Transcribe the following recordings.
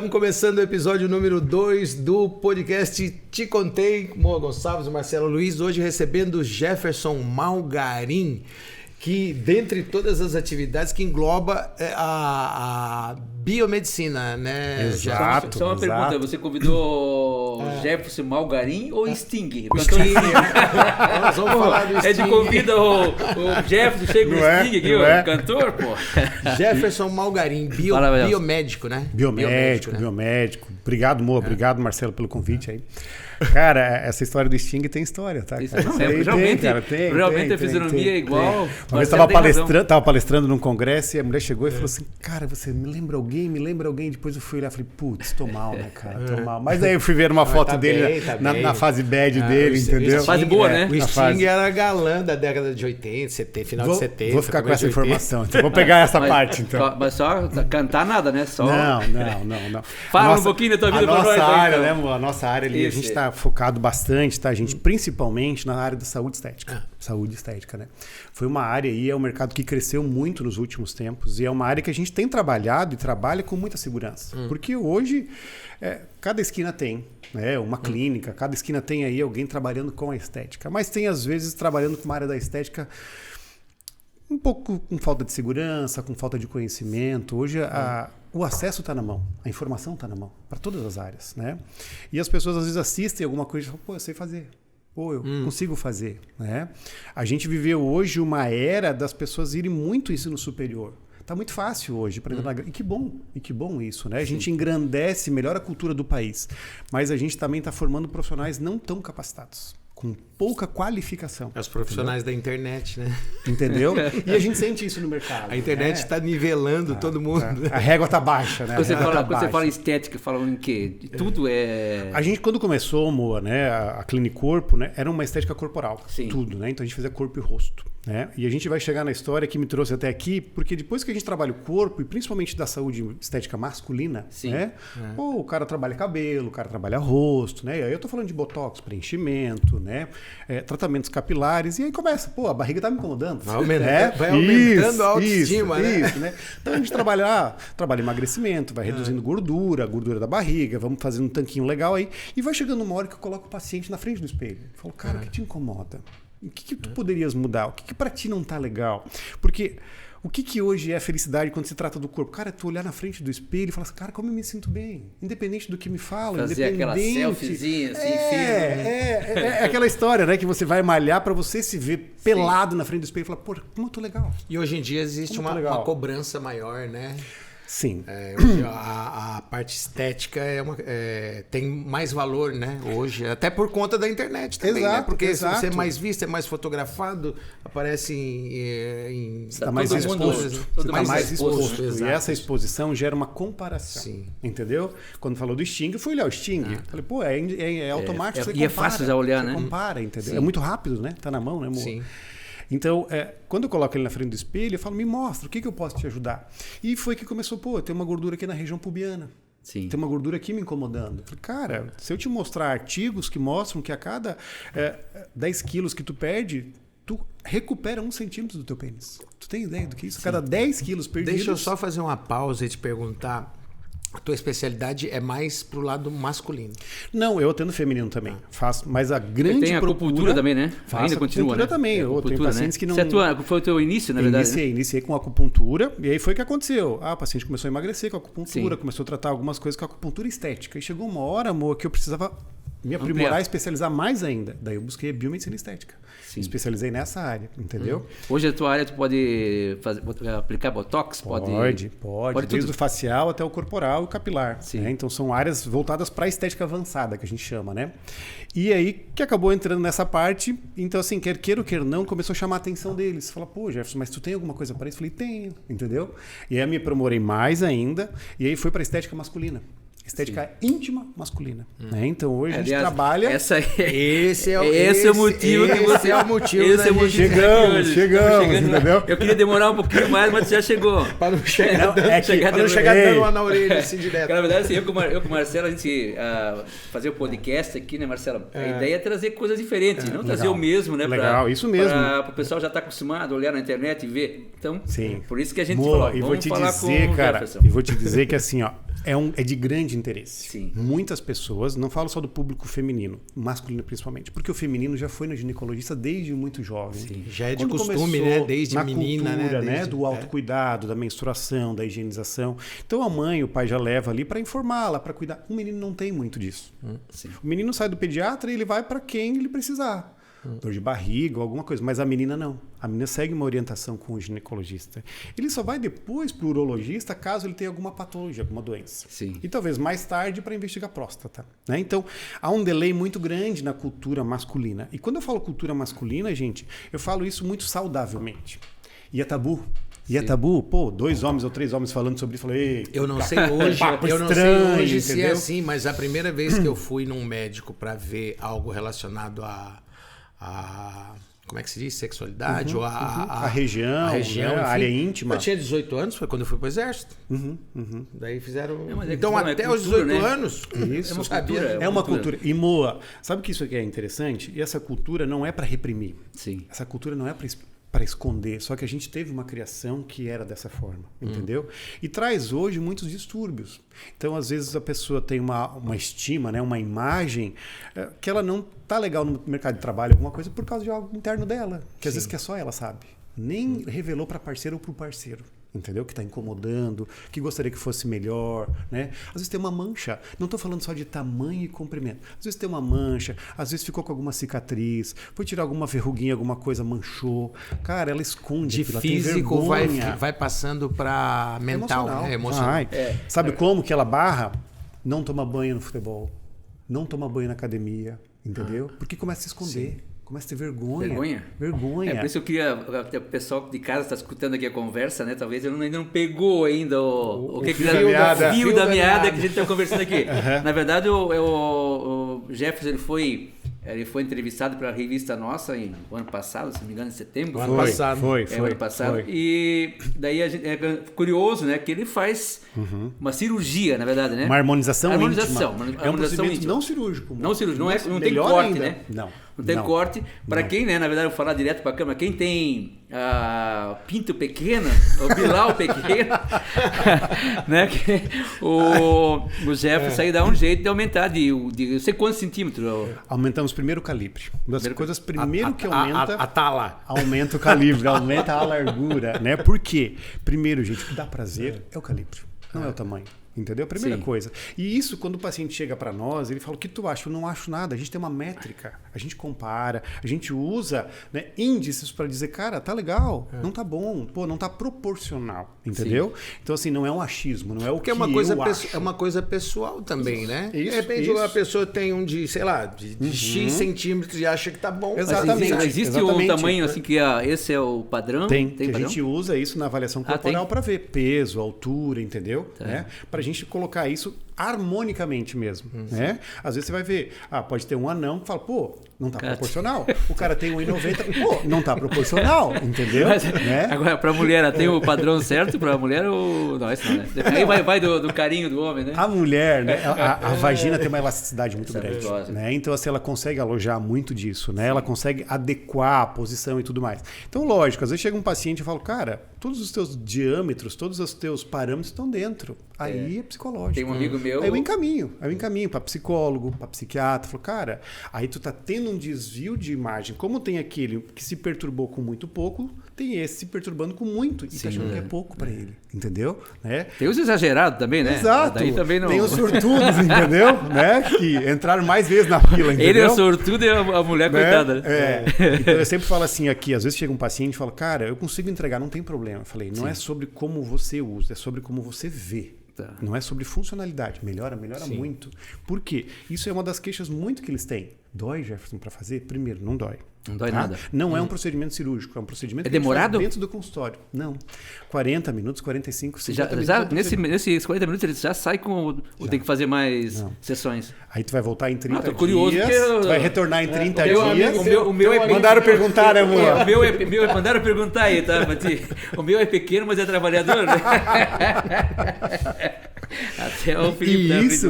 Estamos começando o episódio número 2 do podcast Te Contei, com Moa Gonçalves e Marcelo Luiz, hoje recebendo Jefferson Malgarin, que dentre todas as atividades que engloba a biomedicina, né? Exato. Só uma pergunta, você convidou Jefferson Malgarin ou Sting? Sting. Nós vamos falar do Sting. É de convida o Jefferson, chega o Sting aqui, o cantor, pô. Jefferson Malgarin, biomédico, né? Biomédico. Obrigado, Moa. Obrigado, Marcelo, pelo convite aí. Cara, essa história do Sting tem história, tá? Realmente a fisionomia é igual. Uma vez estava palestrando num congresso e a mulher chegou e falou assim, cara, você me lembra alguém? Depois eu fui olhar e falei, putz, tô mal, né, cara? Tô mal. Mas aí eu fui ver uma foto dele na fase bad dele, entendeu? Fase boa, né? O Sting era galã da década de 80, 70, final de 70. Vou ficar com essa informação, então vou pegar essa parte, então. Mas só cantar nada, né? Só... Não. Fala um pouquinho da tua vida pra nós. A nossa área, né, amor? A nossa área ali, a gente tá focado bastante, tá, gente? Principalmente na área da saúde estética. Saúde estética, né? Foi uma área aí, é um mercado que cresceu muito nos últimos tempos e é uma área que a gente tem trabalhado e trabalha com muita segurança. Porque hoje, cada esquina tem, né, uma clínica, cada esquina tem aí alguém trabalhando com a estética. Mas tem, às vezes, trabalhando com uma área da estética um pouco com falta de segurança, com falta de conhecimento. Hoje o acesso está na mão, a informação está na mão, para todas as áreas, né? E as pessoas às vezes assistem alguma coisa e falam, pô, eu sei fazer, pô, eu consigo fazer, né? A gente viveu hoje uma era das pessoas irem muito ensino superior. Tá muito fácil hoje para entrar e que bom isso, né? A gente engrandece, melhora a cultura do país, mas a gente também está formando profissionais não tão capacitados, com pouca qualificação. Os profissionais da internet, né? Entendeu? E a gente sente isso no mercado. A internet está nivelando todo mundo. A régua tá baixa, né? Quando você fala em estética, fala em quê? Tudo é... A gente, quando começou, Moa, né, a Clinicorpo, né, era uma estética corporal. Sim. Tudo, né? Então a gente fazia corpo e rosto. Né? E a gente vai chegar na história que me trouxe até aqui, porque depois que a gente trabalha o corpo, e principalmente da saúde estética masculina, né? Pô, o cara trabalha cabelo, o cara trabalha rosto, né? E aí eu tô falando de botox, preenchimento, né? Tratamentos capilares, e aí começa, pô, a barriga tá me incomodando. Vai aumentando a autoestima, né? Então a gente trabalha emagrecimento, vai reduzindo gordura, a gordura da barriga, vamos fazendo um tanquinho legal aí, e vai chegando uma hora que eu coloco o paciente na frente do espelho. Eu falo, cara, o que te incomoda? O que tu poderias mudar? O que para ti não tá legal? Porque o que hoje é a felicidade quando se trata do corpo? Cara, tu olhar na frente do espelho e falar assim, cara, como eu me sinto bem? Independente do que me falam, fazer aquela selfiezinha assim, é aquela história, né? Que você vai malhar para você se ver pelado na frente do espelho e falar, pô, como eu tô legal. E hoje em dia existe uma cobrança maior, né? Sim. A parte estética tem mais valor, né? Hoje, até por conta da internet também, né? Porque se você é mais visto, é mais fotografado, aparece em você está mais exposto. Você está mais exposto. Exato. E essa exposição gera uma comparação. Sim. Entendeu? Quando falou do Sting, eu fui olhar o Sting. Falei, pô, é automático. Você compara, é fácil já olhar, né? Compara, entendeu? Sim. É muito rápido, né? Tá na mão, né, amor? Sim. Então, quando eu coloco ele na frente do espelho, eu falo, me mostra, o que eu posso te ajudar? E foi que começou, pô, tem uma gordura aqui na região pubiana. Sim. Tem uma gordura aqui me incomodando. Eu falei, cara, se eu te mostrar artigos que mostram que a cada 10 quilos que tu perde, tu recupera 1 centímetro do teu pênis. Tu tem ideia do que é isso? A cada 10 quilos perdidos... Deixa eu só fazer uma pausa e te perguntar... A tua especialidade é mais pro lado masculino? Não, eu atendo feminino também. Faço, mas a grande tem a acupuntura também, né? Ainda continua, né? Também. Eu tenho pacientes que não... Foi o teu início, na verdade? Iniciei com acupuntura e aí foi o que aconteceu. A paciente começou a emagrecer com a acupuntura, começou a tratar algumas coisas com a acupuntura estética. E chegou uma hora, amor, que eu precisava me aprimorar e especializar mais ainda. Daí eu busquei a biomedicina estética. Sim. Especializei nessa área, entendeu? Hoje a tua área tu pode aplicar botox? Pode. Desde o facial até o corporal e o capilar. Né? Então são áreas voltadas para a estética avançada, que a gente chama, né? E aí que acabou entrando nessa parte, então assim, quer queira ou quer não, começou a chamar a atenção deles. Fala, pô, Jefferson, mas tu tem alguma coisa para isso? Eu falei, tenho, entendeu? E aí eu me aprimorei mais ainda, e aí foi para a estética masculina. Estética íntima masculina. Né? Então hoje a gente trabalha. Esse é o motivo que você é o motivo. Esse é o motivo. Chegamos, entendeu? Eu queria demorar um pouquinho mais, mas já chegou. Para não chegar dando uma na orelha assim direto. Na verdade, assim, eu com o Marcelo, a gente fazer o podcast aqui, né, Marcelo? A ideia é trazer coisas diferentes, não trazer o mesmo, né? Legal, isso mesmo. Para o pessoal já estar acostumado a olhar na internet e ver. Então, sim. por isso que a gente falou, vamos falar com o Jefferson. E vou te dizer que assim, ó, É de grande interesse. Sim. Muitas pessoas, não falo só do público feminino, masculino principalmente, porque o feminino já foi no ginecologista desde muito jovem. Sim, já é de Quando costume, começou né? Desde na menina, cultura, né? Desde, do autocuidado, da menstruação, da higienização. Então a mãe, o pai já leva ali para informá-la, para cuidar. O menino não tem muito disso. Sim. O menino sai do pediatra e ele vai para quem ele precisar. Dor de barriga ou alguma coisa. Mas a menina não. A menina segue uma orientação com o ginecologista. Ele só vai depois para o urologista caso ele tenha alguma patologia, alguma doença. Sim. E talvez mais tarde para investigar a próstata. Né? Então, há um delay muito grande na cultura masculina. E quando eu falo cultura masculina, gente, eu falo isso muito saudavelmente. E é tabu. E é tabu, 2 homens ou 3 homens falando sobre isso. Falei, eu não sei hoje, se é assim, mas a primeira vez que eu fui num médico para ver algo relacionado a como é que se diz? Sexualidade ou a região, a né? A área íntima. Eu tinha 18 anos, foi quando eu fui pro exército. Daí fizeram... Então até os 18 anos, isso, eu não sabia. É uma cultura. E Moa, sabe que isso aqui é interessante? E essa cultura não é para reprimir. Sim. Essa cultura não é para esconder, só que a gente teve uma criação que era dessa forma, entendeu? E traz hoje muitos distúrbios. Então, às vezes, a pessoa tem uma estima, né, uma imagem que ela não tá legal no mercado de trabalho, alguma coisa, por causa de algo interno dela, que às vezes que é só ela sabe. Nem revelou para parceiro ou para o parceiro. Entendeu? Que está incomodando, que gostaria que fosse melhor, né? Às vezes tem uma mancha. Não estou falando só de tamanho e comprimento. Às vezes tem uma mancha, às vezes ficou com alguma cicatriz, foi tirar alguma verruguinha, alguma coisa, manchou. Cara, ela esconde. De físico vai passando para mental, né? Emocional. Sabe como que ela barra? Não toma banho no futebol, não toma banho na academia, entendeu? Porque começa a se esconder. Sim. Começa a ter vergonha. Vergonha. Por isso eu queria... O pessoal de casa está escutando aqui a conversa, né? Talvez ele ainda não pegou ainda o fio da meada que a gente está conversando aqui. Na verdade, o Jefferson, ele foi entrevistado pela revista nossa no ano passado, se não me engano, em setembro. Ano passado. Foi. Ano passado. E daí a gente é curioso, né? Que ele faz uma cirurgia, na verdade, né? Uma harmonização íntima. É um procedimento íntima. Não cirúrgico. Não cirúrgico. Não tem corte, ainda. né? Não tem corte. Para quem, né? Na verdade, eu vou falar direto para a câmera. Quem tem pinto pequeno, o bilau pequeno, né? O Jefferson aí dá um jeito de aumentar de eu sei quantos centímetros. Aumentamos primeiro o calibre. Uma das coisas primeiro que aumenta... A tala. Aumenta o calibre, aumenta a largura, né? Por quê? Primeiro, gente, o que dá prazer é o calibre, não é o tamanho. Entendeu? A primeira coisa. E isso, quando o paciente chega para nós, ele fala: o que tu acha? Eu não acho nada. A gente tem uma métrica, a gente compara, a gente usa, né, índices para dizer, cara, tá legal, não tá bom, não tá proporcional. Entendeu? Sim. Então, assim, não é um achismo, não é o que é uma coisa pessoal também, né? Isso, de repente, a pessoa tem um de, sei lá, de X centímetros e acha que tá bom. Exatamente. Mas existe um tamanho assim que esse é o padrão? Tem padrão? A gente usa isso na avaliação corporal para ver peso, altura, entendeu? Né? Para a gente colocar isso harmonicamente mesmo, né? Às vezes você vai ver, pode ter um anão que fala, não tá proporcional. O cara tem 1,90, não tá proporcional, entendeu? Mas, né? Agora, pra mulher, tem o padrão certo pra mulher ou... Não, esse não, né? Aí vai do carinho do homem, né? A mulher, né? A vagina tem uma elasticidade muito grande, né? Então, assim, ela consegue alojar muito disso, né? Ela consegue adequar a posição e tudo mais. Então, lógico, às vezes chega um paciente e fala, cara, todos os teus diâmetros, todos os teus parâmetros estão dentro. Aí é psicológico. Tem um amigo meu... Aí eu encaminho para psicólogo, para psiquiatra. Falou, cara, aí tu tá tendo um desvio de imagem. Como tem aquele que se perturbou com muito pouco, tem esse se perturbando com muito. E tá achando que é pouco para ele. Entendeu? Né? Tem os exagerados também, né? Exato. Daí também não... Tem os sortudos, entendeu? Né? Que entraram mais vezes na fila, entendeu? Ele é sortudo e a mulher, né? Coitada. Né? Então eu sempre falo assim aqui, às vezes chega um paciente e fala, cara, eu consigo entregar, não tem problema. Eu falei, não é sobre como você usa, é sobre como você vê. Não é sobre funcionalidade. Melhora muito. Por quê? Isso é uma das queixas muito que eles têm. Dói, Jefferson, para fazer? Primeiro, não dói. Não dói nada. Não é um procedimento cirúrgico, é um procedimento que demorado? Dentro do consultório. Não. 40 minutos, 45, 50 minutos. Nesses 40 minutos ele já sai com... Ou tem que fazer mais sessões? Aí tu vai voltar em 30 dias. Curioso tu vai retornar em 30 dias. O meu é mandaram perguntar, né, amor? Mandaram perguntar aí, tá, Mati? O meu é pequeno, mas é trabalhador, né? Até o Felipe isso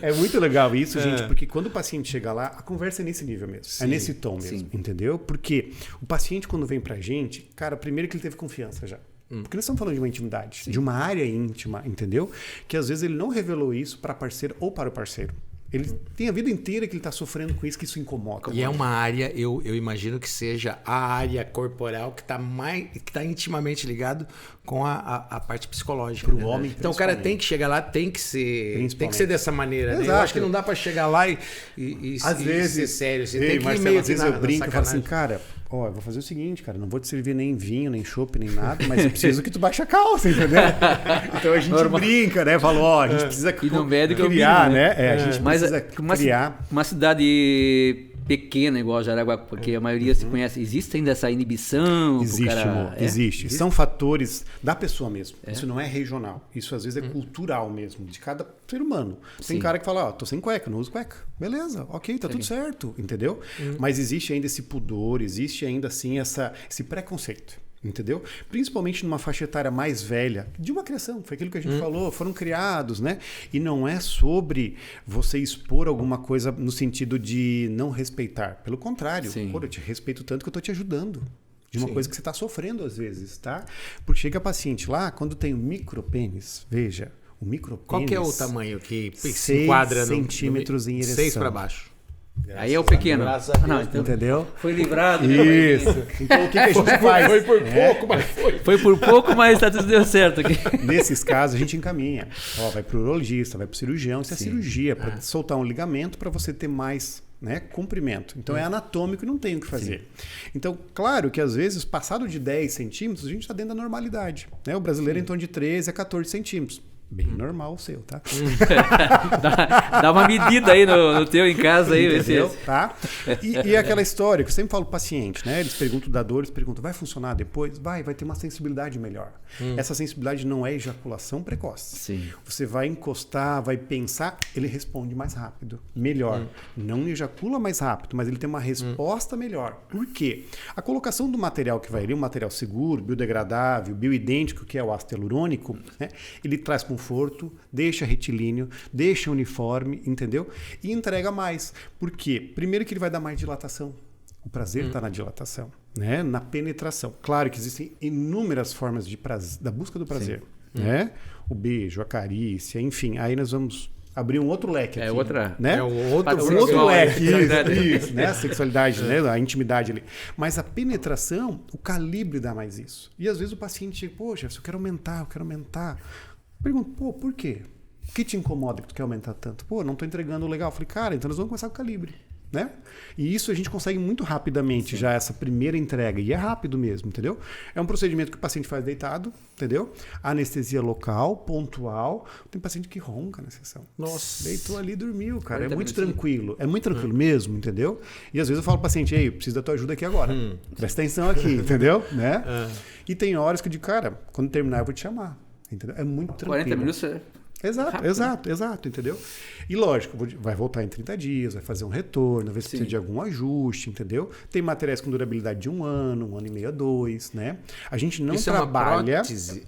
é muito legal isso, gente, porque quando o paciente chega lá, a conversa é nesse nível mesmo, é nesse tom mesmo, entendeu? Porque o paciente quando vem pra gente, cara, primeiro que ele teve confiança já. Porque nós estamos falando de uma intimidade, de uma área íntima, entendeu? Que às vezes ele não revelou isso para a parceira ou para o parceiro. Ele tem a vida inteira que ele está sofrendo com isso, que isso incomoda. E é uma área, eu imagino que seja a área corporal que está intimamente ligado com a parte psicológica. Para o homem, então o cara tem que chegar lá, tem que ser dessa maneira. Né? Eu acho que não dá para chegar lá e às vezes ser sério. Você tem tem que Marcelo, meio às vezes eu brinco e falo assim, cara, eu vou fazer o seguinte, cara, não vou te servir nem vinho, nem chopp, nem nada, mas eu preciso que tu baixe a calça, entendeu? Então a gente brinca, né? Falou, a gente precisa criar, né? A gente precisa criar. Uma cidade pequena igual a Jaraguá, porque a maioria se conhece, existe ainda essa inibição? Existe, amor, existe. São fatores da pessoa mesmo. Isso não é regional. Isso às vezes é cultural mesmo, de cada ser humano. Tem cara que fala, tô sem cueca, não uso cueca. Beleza, ok, tá tudo certo, entendeu? Mas existe ainda esse pudor, existe ainda assim esse preconceito. Entendeu? Principalmente numa faixa etária mais velha, de uma criação, foi aquilo que a gente falou, foram criados, né? E não é sobre você expor alguma coisa no sentido de não respeitar. Pelo contrário, eu te respeito tanto que eu tô te ajudando. De uma coisa que você está sofrendo às vezes, tá? Porque chega paciente lá, quando tem o micropênis, veja, o micropênis... Qual que é o tamanho que se enquadra no... 6 centímetros em ereção. 6 para baixo. Aí é o pequeno. Então, entendeu? Foi livrado. Isso. Então o que a gente faz? Foi por pouco, mas foi. Foi por pouco, mas tudo deu certo aqui. Nesses casos a gente encaminha. Vai para o urologista, vai para o cirurgião. Isso é cirurgia, para soltar um ligamento para você ter mais comprimento. Então é anatômico e não tem o que fazer. Então, claro que às vezes, passado de 10 centímetros, a gente está dentro da normalidade. Né? O brasileiro é em torno de 13 a 14 centímetros. Bem normal o seu, tá? Dá uma medida aí no teu em casa aí, entendeu? Tá? E aquela história que eu sempre falo pro paciente, né? Eles perguntam da dor, eles perguntam, vai funcionar depois? Vai ter uma sensibilidade melhor. Essa sensibilidade não é ejaculação precoce. Sim. Você vai encostar, vai pensar, ele responde mais rápido, melhor. Não ejacula mais rápido, mas ele tem uma resposta melhor. Por quê? A colocação do material que vai ali, um material seguro, biodegradável, bioidêntico, que é o ácido hialurônico, né? Ele traz conforto, deixa retilíneo, deixa uniforme, entendeu? E entrega mais. Por quê? Primeiro que ele vai dar mais dilatação. O prazer está na dilatação, né? Na penetração. Claro que existem inúmeras formas de prazer, da busca do prazer, né? O beijo, a carícia, enfim. Aí nós vamos abrir um outro leque aqui. Né? Um outro leque, isso, né? A sexualidade, né? A intimidade ali. Mas a penetração, o calibre dá mais isso. E às vezes o paciente chega, poxa, eu quero aumentar. Pergunto, por quê? O que te incomoda que tu quer aumentar tanto? Não tô entregando legal. Eu falei, cara, então nós vamos começar com o calibre, né? E isso a gente consegue muito rapidamente já essa primeira entrega. E é rápido mesmo, entendeu? É um procedimento que o paciente faz deitado, entendeu? Anestesia local, pontual. Tem paciente que ronca na sessão. Nossa. Deitou ali e dormiu, cara. É muito tranquilo. É muito tranquilo mesmo, entendeu? E às vezes eu falo pro paciente, ei, eu preciso da tua ajuda aqui agora. Presta atenção aqui, entendeu? Né? E tem horas que eu digo, cara, quando terminar eu vou te chamar. Entendeu? É muito tranquilo. 40 minutos é Exato, entendeu? E lógico, vai voltar em 30 dias, vai fazer um retorno, ver se precisa de algum ajuste, entendeu? Tem materiais com durabilidade de 1 ano, 1 ano e meio a 2, né? A gente não trabalha... É uma prótese?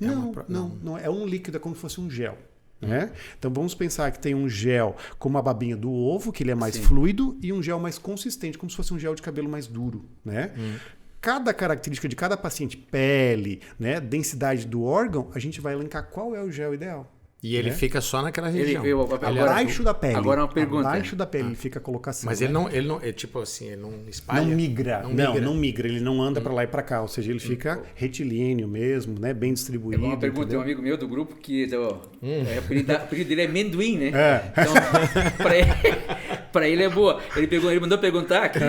Não, é um líquido, é como se fosse um gel. Né? Então vamos pensar que tem um gel como a babinha do ovo, que ele é mais fluido, e um gel mais consistente, como se fosse um gel de cabelo mais duro, né? Cada característica de cada paciente, pele, né, densidade do órgão, a gente vai elencar qual é o gel ideal. E ele fica só naquela região. Abaixo da pele. Agora uma pergunta. Abaixo da pele ele fica a colocação. Mas ele não é tipo assim, ele não espalha. Não migra. Não migra. Ele não anda para lá e para cá. Ou seja, ele fica retilíneo mesmo, né? Bem distribuído. Uma pergunta, tem um amigo meu do grupo que o apelido dele é Amendoim, né? Então, para ele é boa. Ele mandou perguntar aqui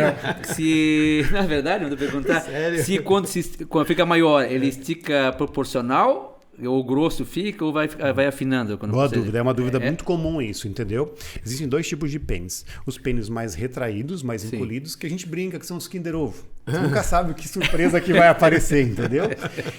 se... Na verdade, mandou perguntar se quando fica maior, ele estica proporcional... Ou grosso fica ou vai afinando? Boa dúvida, é uma dúvida muito comum isso, entendeu? Existem 2 tipos de pênis. Os pênis mais retraídos, mais encolhidos, que a gente brinca que são os Kinder Ovo. Você nunca sabe que surpresa que vai aparecer, entendeu?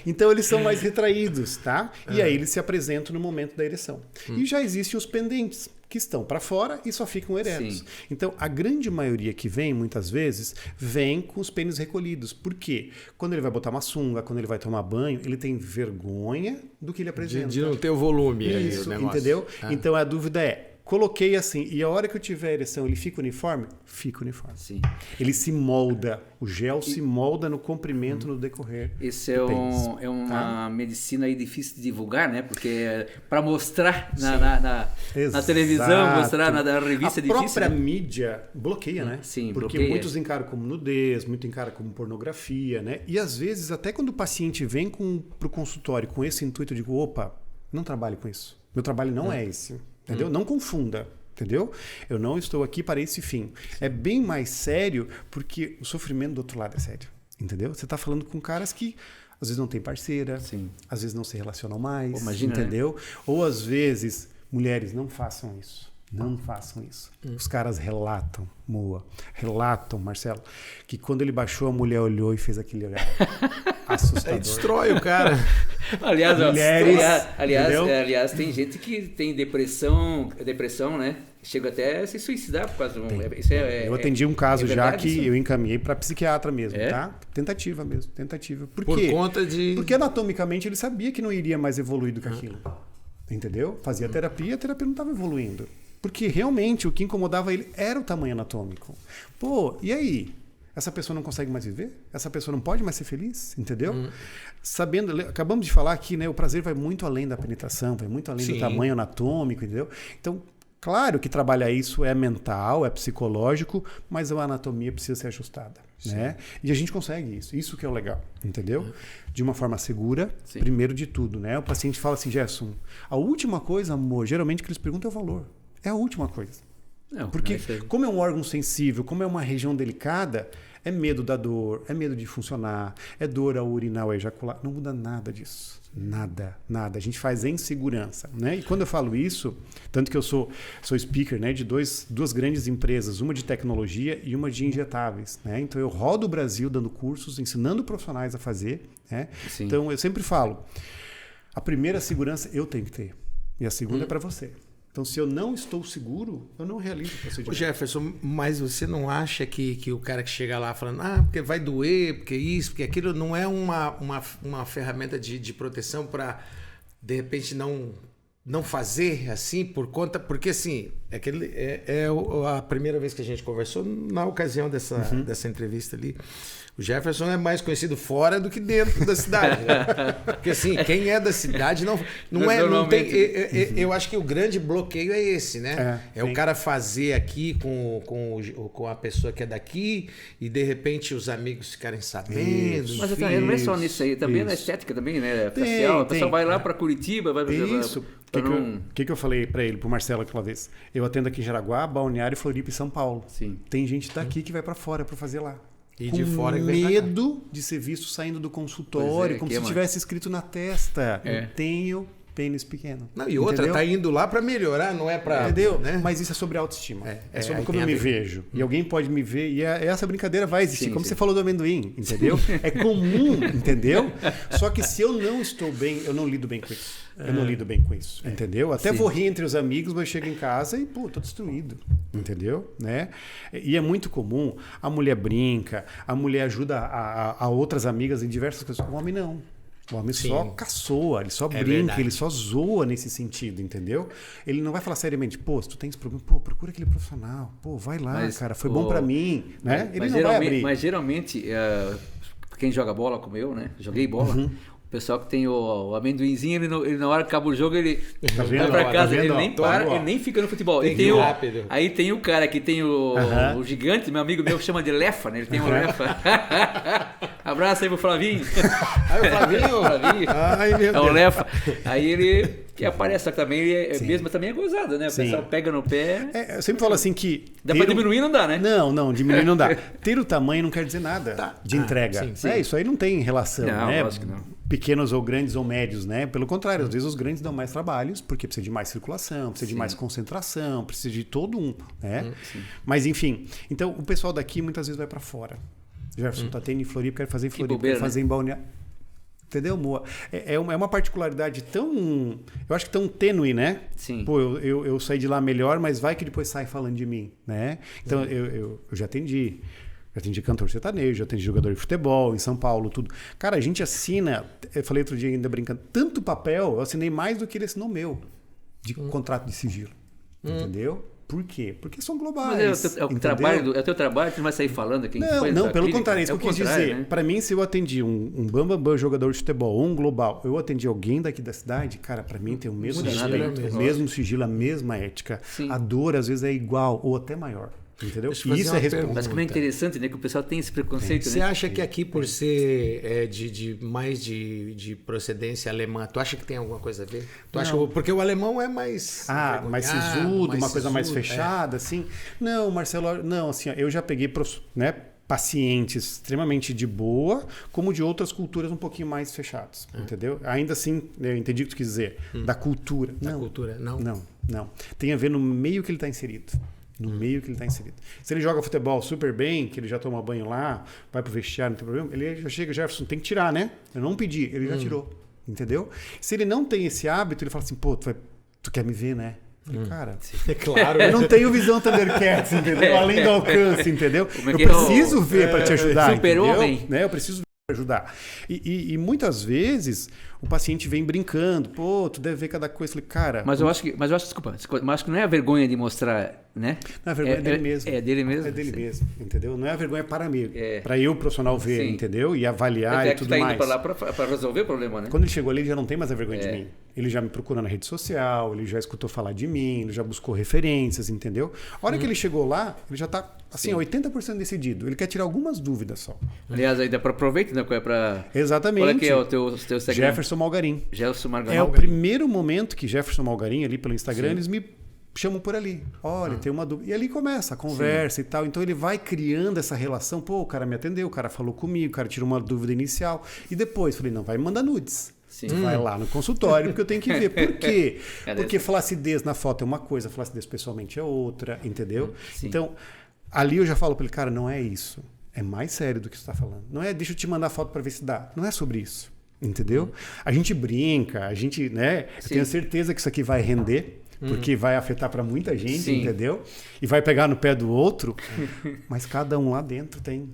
Então eles são mais retraídos, tá? E aí eles se apresentam no momento da ereção. E já existem os pendentes, que estão para fora e só ficam eretos. Então, a grande maioria que vem, muitas vezes, vem com os pênis recolhidos. Por quê? Quando ele vai botar uma sunga, quando ele vai tomar banho, ele tem vergonha do que ele apresenta. De não ter o volume ali, o negócio. Entendeu? Então, a dúvida é, Coloquei assim, e a hora que eu tiver ereção, ele fica uniforme? Fica uniforme. Sim. Ele se molda, o gel se molda no comprimento no decorrer. Isso é uma medicina aí difícil de divulgar, né? Porque para mostrar na televisão, mostrar na revista é difícil. A própria mídia bloqueia, né? Sim, porque bloqueia. Muitos encaram como nudez, muitos encaram como pornografia, né? E às vezes, até quando o paciente vem para o consultório com esse intuito de, opa, não trabalho com isso. Meu trabalho não é esse. Entendeu? Não confunda, entendeu? Eu não estou aqui para esse fim. É bem mais sério porque o sofrimento do outro lado é sério, entendeu? Você está falando com caras que às vezes não tem parceira, às vezes não se relacionam mais, imagina, entendeu? Né? Ou às vezes, mulheres, não façam isso. Não façam isso. Os caras relatam, Marcelo, que quando ele baixou, a mulher olhou e fez aquele olhar assustador. Destrói o cara. Aliás, tem gente que tem depressão, né? Chega até a se suicidar por causa isso. Eu atendi um caso já que isso? Eu encaminhei para psiquiatra mesmo, tá? Tentativa mesmo, tentativa. Por quê? Conta de... Porque anatomicamente ele sabia que não iria mais evoluir do que aquilo. Entendeu? Fazia terapia, a terapia não estava evoluindo. Porque realmente o que incomodava ele era o tamanho anatômico. Pô, e aí? Essa pessoa não consegue mais viver? Essa pessoa não pode mais ser feliz? Entendeu? Sabendo, acabamos de falar aqui, né? O prazer vai muito além da penetração, vai muito além do tamanho anatômico, entendeu? Então, claro que trabalhar isso é mental, é psicológico, mas a anatomia precisa ser ajustada. Né? E a gente consegue isso. Isso que é o legal, entendeu? De uma forma segura, primeiro de tudo. Né? O paciente fala assim, Gerson, a última coisa, amor, geralmente que eles perguntam é o valor. É a última coisa. Porque como é um órgão sensível, como é uma região delicada, é medo da dor, é medo de funcionar, é dor ao urinar ou ejacular. Não muda nada disso. Nada. A gente faz em segurança. Né? E quando eu falo isso, tanto que eu sou speaker, né, de duas grandes empresas, uma de tecnologia e uma de injetáveis. Né? Então eu rodo o Brasil dando cursos, ensinando profissionais a fazer. Né? Então eu sempre falo, a primeira segurança eu tenho que ter. E a segunda é para você. Então, se eu não estou seguro, eu não realizo o procedimento. Jefferson, mas você não acha que o cara que chega lá falando, porque vai doer, porque isso, porque aquilo, não é uma ferramenta de proteção para, de repente, não fazer assim por conta... Porque, assim, é a primeira vez que a gente conversou na ocasião dessa entrevista ali. O Jefferson é mais conhecido fora do que dentro da cidade. Né? Porque assim, quem é da cidade não tem. Eu acho que o grande bloqueio é esse, né? É o cara fazer aqui com a pessoa que é daqui e de repente os amigos ficarem sabendo. Isso, mas não é só nisso aí, também na estética também, né? Facial. A pessoa vai lá para Curitiba, vai fazer. Isso. O que eu falei para ele, pro Marcelo aquela vez? Eu atendo aqui em Jaraguá, Balneário, Floripa e São Paulo. Sim. Tem gente daqui que vai para fora para fazer lá. E com de fora que medo de ser visto saindo do consultório, como se tivesse escrito na testa. Eu tenho pênis pequeno. Não, e outra, tá indo lá para melhorar, não é para... Entendeu? Né? Mas isso é sobre autoestima. É sobre como eu me vejo. E alguém pode me ver, e essa brincadeira vai existir. Como você falou do amendoim, entendeu? É comum, entendeu? Só que se eu não estou bem, eu não lido bem com isso. Eu não lido bem com isso, entendeu? Até vou rir entre os amigos, mas eu chego em casa e, tô destruído, entendeu? Né? E é muito comum, a mulher brinca, a mulher ajuda a outras amigas em diversas coisas. O homem não. O homem só caçoa, ele só brinca, verdade. Ele só zoa nesse sentido, entendeu? Ele não vai falar seriamente, se tu tem esse problema, procura aquele profissional, vai lá, cara, foi bom pra mim, né? Ele não vai abrir. Mas geralmente, quem joga bola como eu, né? Joguei bola. O pessoal que tem o amendoinzinho, ele na hora que acaba o jogo, ele vai pra casa, ele nem para, ele nem fica no futebol. Aí tem o cara que tem o gigante, meu amigo meu chama de Lefa, né? Ele tem um Lefa. Abraço aí pro Flavinho. Aí o Flavinho. Ai, meu Deus. É o Lefa. Aí ele que aparece, só que também mesmo também é gozado, né? O pessoal pega no pé. Eu sempre falo assim que... Dá pra diminuir, não dá, né? Não, diminuir não dá. Ter o tamanho não quer dizer nada de entrega. Sim. Isso aí não tem relação, né? Lógico que não. Pequenos ou grandes ou médios, né? Pelo contrário, às vezes os grandes dão mais trabalhos, porque precisa de mais circulação, precisa de mais concentração, precisa de todo né? Mas enfim, então o pessoal daqui muitas vezes vai para fora. Jefferson tá tendo em Floripa, quer fazer em Floripa, quer fazer em Balneário. Entendeu, Moa? É uma particularidade tão, eu acho que tão tênue, né? Sim. Eu saí de lá melhor, mas vai que depois sai falando de mim, né? Então eu já atendi. Já atendi cantor sertanejo, já atendi jogador de futebol em São Paulo, tudo. Cara, a gente assina, eu falei outro dia ainda brincando, tanto papel, eu assinei mais do que ele assinou meu, de contrato de sigilo. Entendeu? Por quê? Porque são globais. Mas é o teu trabalho, tu não vai sair falando aqui. Não, pelo contrário, é isso que eu quis dizer. Né? Para mim, se eu atendi um bambambam jogador de futebol ou um global, eu atendi alguém daqui da cidade, cara, para mim tem o mesmo respeito, o mesmo sigilo, a mesma ética. Sim. A dor, às vezes, é igual ou até maior. Entendeu? E isso é resposta. Mas como é interessante, né? Que o pessoal tem esse preconceito. Você acha que aqui, por ser de procedência alemã, tu acha que tem alguma coisa a ver? Porque o alemão é mais... mais sisudo, uma coisa mais fechada, assim. Não, Marcelo, não, assim, eu já peguei pacientes extremamente de boa, como de outras culturas um pouquinho mais fechadas, entendeu? Ainda assim, eu entendi o que tu quis dizer, da cultura. Da cultura, não. Não. Tem a ver no meio que ele está inserido. No meio que ele está inserido. Se ele joga futebol super bem, que ele já toma banho lá, vai pro vestiário, não tem problema, ele já chega, Jefferson, tem que tirar, né? Eu não pedi, ele já tirou. Entendeu? Se ele não tem esse hábito, ele fala assim, pô, tu quer me ver, né? Falei, cara, é claro. Eu não tenho visão Thundercats, entendeu? Além do alcance, entendeu? Eu preciso ver para te ajudar, Super-homem. Né? Eu preciso ver para ajudar. E muitas vezes o paciente vem brincando, pô, tu deve ver cada coisa. Eu falei, cara... Mas eu acho que não é a vergonha de mostrar, né? Não, a vergonha é dele mesmo. É dele mesmo? É dele mesmo, entendeu? Não é a vergonha para mim, para eu, profissional, ver, entendeu? E avaliar e tudo mais. Você está indo para resolver o problema, né? Quando ele chegou ali, ele já não tem mais a vergonha de mim. Ele já me procurou na rede social, ele já escutou falar de mim, ele já buscou referências, entendeu? A hora que ele chegou lá, ele já está, assim, 80% decidido. Ele quer tirar algumas dúvidas só. Aliás, ainda aproveita, né? Exatamente. Qual é que é o teu Instagram? Jefferson Malgarim. Malgarim. É o primeiro momento que Jefferson Malgarim, ali pelo Instagram, eles me chamam por ali. Olha, tem uma dúvida. E ali começa a conversa e tal. Então ele vai criando essa relação. Pô, o cara me atendeu, o cara falou comigo, o cara tirou uma dúvida inicial. E depois, falei, não, vai me mandar nudes. Vai lá no consultório, porque eu tenho que ver. Por quê? Porque flacidez na foto é uma coisa, flacidez pessoalmente é outra, entendeu? Sim. Então, ali eu já falo para ele, cara, não é isso. É mais sério do que você está falando. Não é, deixa eu te mandar foto para ver se dá. Não é sobre isso. Entendeu? A gente brinca, a gente, né? Eu tenho certeza que isso aqui vai render, porque vai afetar para muita gente, entendeu? E vai pegar no pé do outro, mas cada um lá dentro tem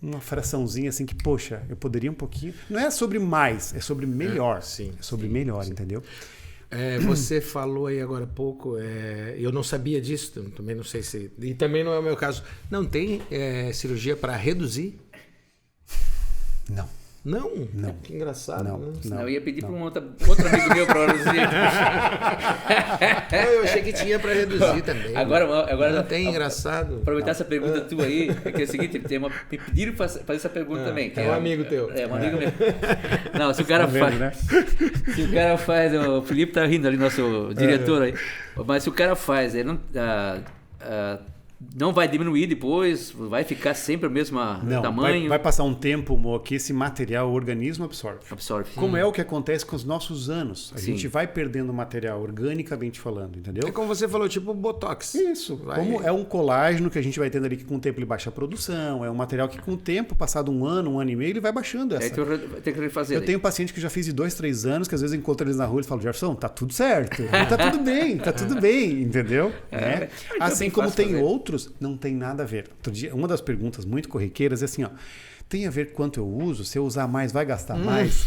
uma fraçãozinha assim que, poxa, eu poderia um pouquinho. Não é sobre mais, é sobre melhor. É sobre melhor, entendeu? Você falou aí agora há pouco, eu não sabia disso, também não sei se... E também não é o meu caso. Não tem cirurgia para reduzir? Não. Não? Que engraçado. Não. Eu ia pedir para um outro amigo meu para reduzir. Eu achei que tinha para reduzir também. Agora não tem engraçado. Aproveitar essa pergunta tua aí, que é o seguinte, me pediram para fazer essa pergunta também. É um amigo teu. É um amigo meu. Não, se o cara faz... Né? Se o cara faz... O Felipe tá rindo ali, nosso diretor aí. Mas se o cara faz... Ele não vai diminuir depois, vai ficar sempre o mesmo tamanho. Vai passar um tempo, Mo, que esse material o organismo absorve. Como é o que acontece com os nossos anos. A gente vai perdendo material organicamente falando, entendeu? É como você falou, tipo Botox. Isso. Como é um colágeno que a gente vai tendo ali que com o tempo ele baixa a produção, é um material que com o tempo, passado um ano e meio, ele vai baixando essa. Aí tu vai ter que refazer. Eu tenho paciente que já fiz de 2-3 anos, que às vezes eu encontro eles na rua e falo, Jefferson, tá tudo certo. Tá tudo bem, entendeu? Assim como tem outros, não tem nada a ver. Outro dia, uma das perguntas muito corriqueiras é assim, ó, tem a ver quanto eu uso? Se eu usar mais, vai gastar mais?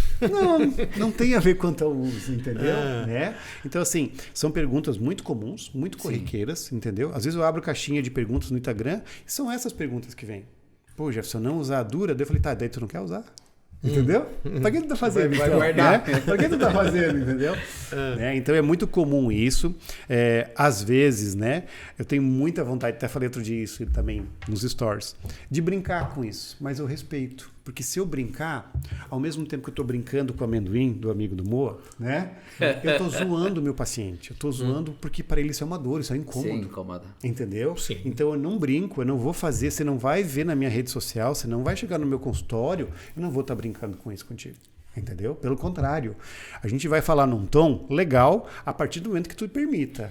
Não tem a ver quanto eu uso, entendeu? Né? Então, assim, são perguntas muito comuns, muito corriqueiras, entendeu? Às vezes eu abro caixinha de perguntas no Instagram e são essas perguntas que vêm. Pô, Jefferson, não usar a dura? Daí eu falei, tá, daí tu não quer usar? Entendeu? Pra que tu tá fazendo? Vai guardar. Né? Pra que tu tá fazendo, entendeu? Então é muito comum isso. Às vezes, né? Eu tenho muita vontade, até falei outro dia isso também nos stories, de brincar com isso, mas eu respeito. Porque se eu brincar, ao mesmo tempo que eu tô brincando com o amendoim do amigo do Moa, né? Eu tô zoando o meu paciente. Eu tô zoando porque para ele isso é uma dor, isso é incômodo. Sim, incomoda. Entendeu? Sim. Então eu não brinco, eu não vou fazer, você não vai ver na minha rede social, você não vai chegar no meu consultório, eu não vou estar brincando com isso contigo. Entendeu? Pelo contrário. A gente vai falar num tom legal a partir do momento que tu permita.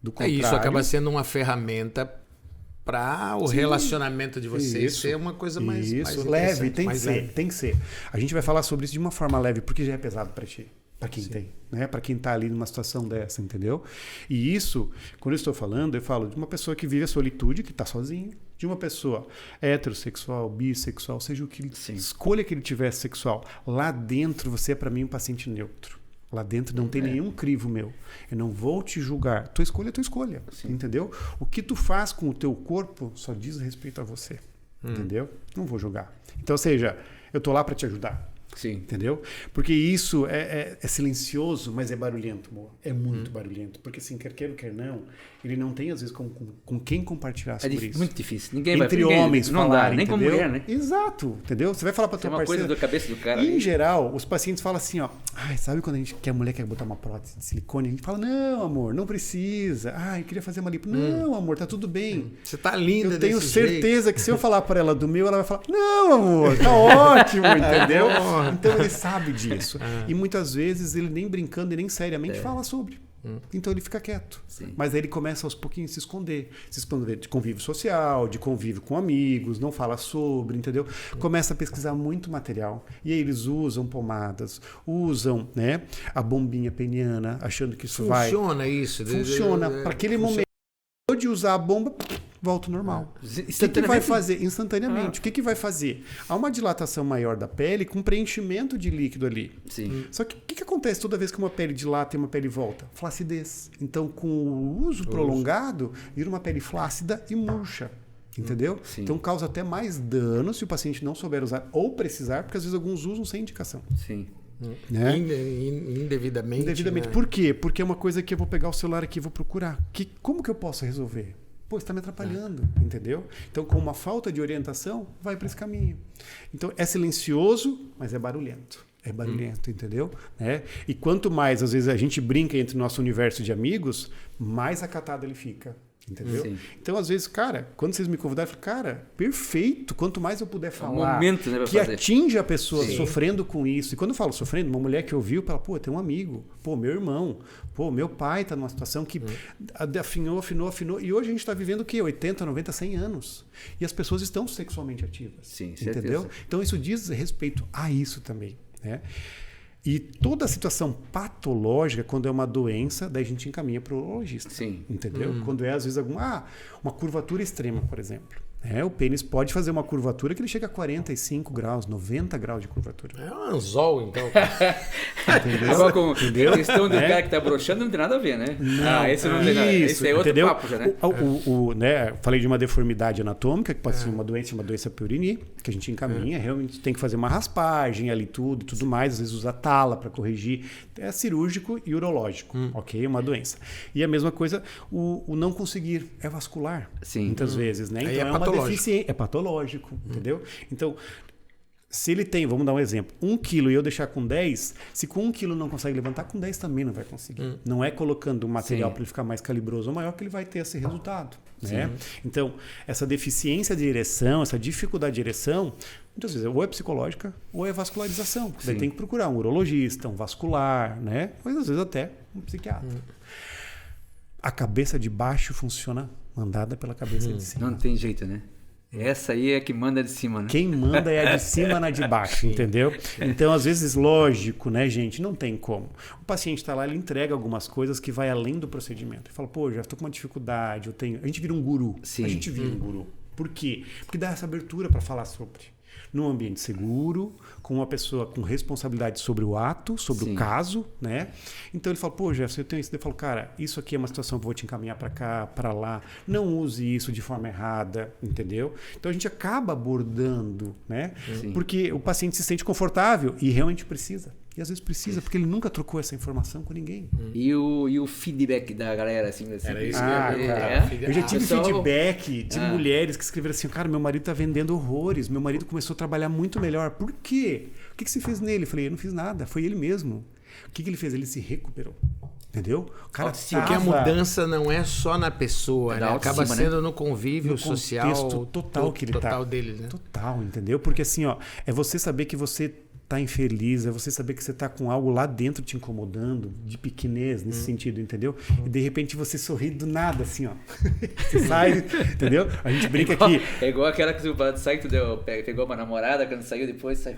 Do contrário, isso acaba sendo uma ferramenta para o relacionamento de vocês ser uma coisa mais leve, tem que ser. A gente vai falar sobre isso de uma forma leve, porque já é pesado para ti, para quem tem, né? Para quem está ali numa situação dessa, entendeu? E isso, quando eu estou falando, eu falo de uma pessoa que vive a solitude, que está sozinha, de uma pessoa heterossexual, bissexual, seja o que escolha que ele tivesse sexual. Lá dentro você é para mim um paciente neutro. Lá dentro não tem nenhum crivo meu. Eu não vou te julgar. Tua escolha é tua escolha. Sim. Entendeu? O que tu faz com o teu corpo só diz respeito a você. Entendeu? Não vou julgar. Então, ou seja, eu tô lá para te ajudar. Sim. Entendeu? Porque isso é silencioso, mas é barulhento, amor. É muito barulhento. Porque assim, quer queira ou quer não, ele não tem às vezes com quem compartilhar sobre isso. É muito difícil. Ninguém Entre homens não falar, dá, nem entendeu? com mulher, né? Exato, entendeu? Você vai falar pra tua parceira. É uma coisa da cabeça do cara. Em geral, os pacientes falam assim, ó, sabe quando a mulher quer botar uma prótese de silicone? A gente fala, não, amor, não precisa. Eu queria fazer uma lipo. Não, amor, tá tudo bem. Você tá linda Eu tenho certeza que se eu falar pra ela do meu, ela vai falar, não, amor, tá ótimo, entendeu? Então ele sabe disso. E muitas vezes ele nem brincando e nem seriamente fala sobre. Então ele fica quieto. Sim. Mas aí ele começa aos pouquinhos a se esconder. Se esconder de convívio social, de convívio com amigos, não fala sobre, entendeu? Começa a pesquisar muito material. E aí eles usam pomadas, usam, né, a bombinha peniana, achando que isso vai... Funciona isso. Funciona. Para aquele momento de usar a bomba, volta ao normal. O que vai fazer? Instantaneamente. O que vai fazer? Há uma dilatação maior da pele com preenchimento de líquido ali. Sim. Só que o que acontece toda vez que uma pele dilata e uma pele volta? Flacidez. Então, com o uso prolongado, vira uma pele flácida e murcha. Entendeu? Sim. Então, causa até mais dano se o paciente não souber usar ou precisar, porque às vezes alguns usam sem indicação. Sim. Né? Indevidamente. Indevidamente. Né? Por quê? Porque é uma coisa que eu vou pegar o celular aqui e vou procurar. Como que eu posso resolver? Pô, está me atrapalhando, entendeu? Então, com uma falta de orientação, vai para esse caminho. Então, é silencioso, mas é barulhento. É barulhento, entendeu? Né? E quanto mais, às vezes, a gente brinca entre o nosso universo de amigos, mais acatado ele fica. Entendeu? Sim. Então, às vezes, cara, quando vocês me convidaram, eu falei, cara, perfeito. Quanto mais eu puder falar momento, né, que atinge a pessoa Sim. sofrendo com isso. E quando eu falo sofrendo, uma mulher que ouviu, fala, pô, tem um amigo, pô, meu irmão, pô, meu pai tá numa situação que afinou. E hoje a gente está vivendo o quê? 80, 90, 100 anos. E as pessoas estão sexualmente ativas. Sim, entendeu? certeza. Então, isso diz respeito a isso também, né? E toda a situação patológica, quando é uma doença, daí a gente encaminha para o urologista. Sim. Entendeu? Quando é, às vezes, uma curvatura extrema, por exemplo. O pênis pode fazer uma curvatura que ele chega a 45 graus, 90 graus de curvatura. É um anzol, então. Entendeu? Agora, com a questão do cara que está broxando, não tem nada a ver, né? Não, esse não tem nada. Esse é outro entendeu? papo já, né? Né? Falei de uma deformidade anatômica, que pode ser uma doença Peyronie, que a gente encaminha, realmente tem que fazer uma raspagem ali, tudo mais, às vezes usa tala para corrigir. É cirúrgico e urológico, ok? Uma doença. E a mesma coisa, o não conseguir é vascular, Sim. muitas vezes, né? Então Aí uma deficiência, é patológico, entendeu? Então, se ele tem, vamos dar um exemplo, 1 quilo e eu deixar com 10, se com 1 quilo não consegue levantar, com 10 também não vai conseguir. Não é colocando um material para ele ficar mais calibroso ou maior que ele vai ter esse resultado. Né? Então, essa deficiência de ereção, essa dificuldade de ereção, muitas vezes ou é psicológica ou é vascularização. Daí tem que procurar um urologista, um vascular, né? Ou às vezes até um psiquiatra. A cabeça de baixo funciona mandada pela cabeça de cima. Não tem jeito, né? Essa aí é que manda de cima, né? Quem manda é a de cima na de baixo, entendeu? Então, às vezes, lógico, né, gente? Não tem como. O paciente está lá, ele entrega algumas coisas que vai além do procedimento. Ele fala, pô, já estou com uma dificuldade, A gente vira um guru. Sim. A gente vira um guru. Por quê? Porque dá essa abertura para falar sobre. Num ambiente seguro, com uma pessoa com responsabilidade sobre o ato, sobre o caso, né? Então ele fala, pô, Jefferson, eu tenho isso. Eu falo, cara, isso aqui é uma situação que eu vou te encaminhar para cá, para lá. Não use isso de forma errada, entendeu? Então a gente acaba abordando, né? Sim. Porque o paciente se sente confortável e realmente precisa. E às vezes precisa, porque ele nunca trocou essa informação com ninguém. E o feedback da galera, assim. Era isso eu já tive feedback de mulheres que escreveram assim, cara, meu marido tá vendendo horrores, meu marido começou a trabalhar muito melhor. Por quê? O que você fez nele? Eu falei, eu não fiz nada, foi ele mesmo. O que ele fez? Ele se recuperou. Entendeu? O cara porque a mudança não é só na pessoa, né? Acaba sendo no convívio social total que ele total dele, né? Total, entendeu? Porque assim, ó, é você saber que você tá infeliz, é você saber que você tá com algo lá dentro te incomodando, de pequenez, nesse sentido, entendeu? E de repente você sorri do nada, assim, ó. Você sai, entendeu? A gente brinca aqui. É igual aquela que você sai que tu pegou uma namorada, quando saiu depois, sai...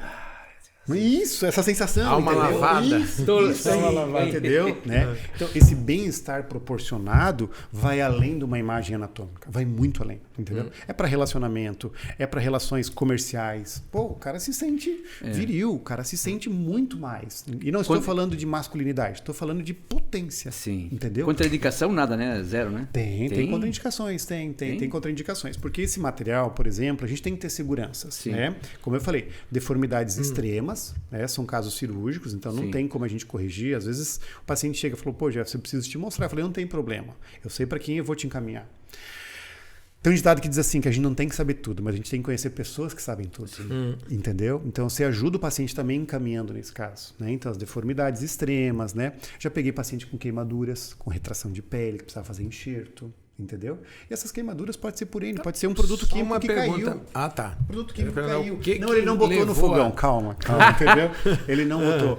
Isso, essa sensação. Alma lavada. Isso, alma lavada, entendeu? Né? Então, esse bem-estar proporcionado vai além de uma imagem anatômica, vai muito além, entendeu? É para relacionamento, é para relações comerciais. Pô, o cara se sente viril, o cara se sente muito mais. E não estou falando de masculinidade, estou falando de potência. Sim. Entendeu? Contraindicação nada, né? Zero, né? Tem contraindicações, tem contraindicações. Porque esse material, por exemplo, a gente tem que ter seguranças. Né? Como eu falei, deformidades extremas, né? São casos cirúrgicos, então não tem como a gente corrigir. Às vezes o paciente chega e falou, pô, Jeff, eu preciso te mostrar. Eu falei, não tem problema. Eu sei para quem eu vou te encaminhar. Tem um ditado que diz assim, que a gente não tem que saber tudo, mas a gente tem que conhecer pessoas que sabem tudo. Entendeu? Então você ajuda o paciente também encaminhando nesse caso. Né? Então as deformidades extremas, né? Já peguei paciente com queimaduras, com retração de pele, que precisava fazer enxerto. Entendeu? E essas queimaduras pode ser por N, pode ser um produto químico que caiu. Ah, tá. Produto químico que caiu. Não, ele não botou no fogão. Calma, entendeu? Ele não botou.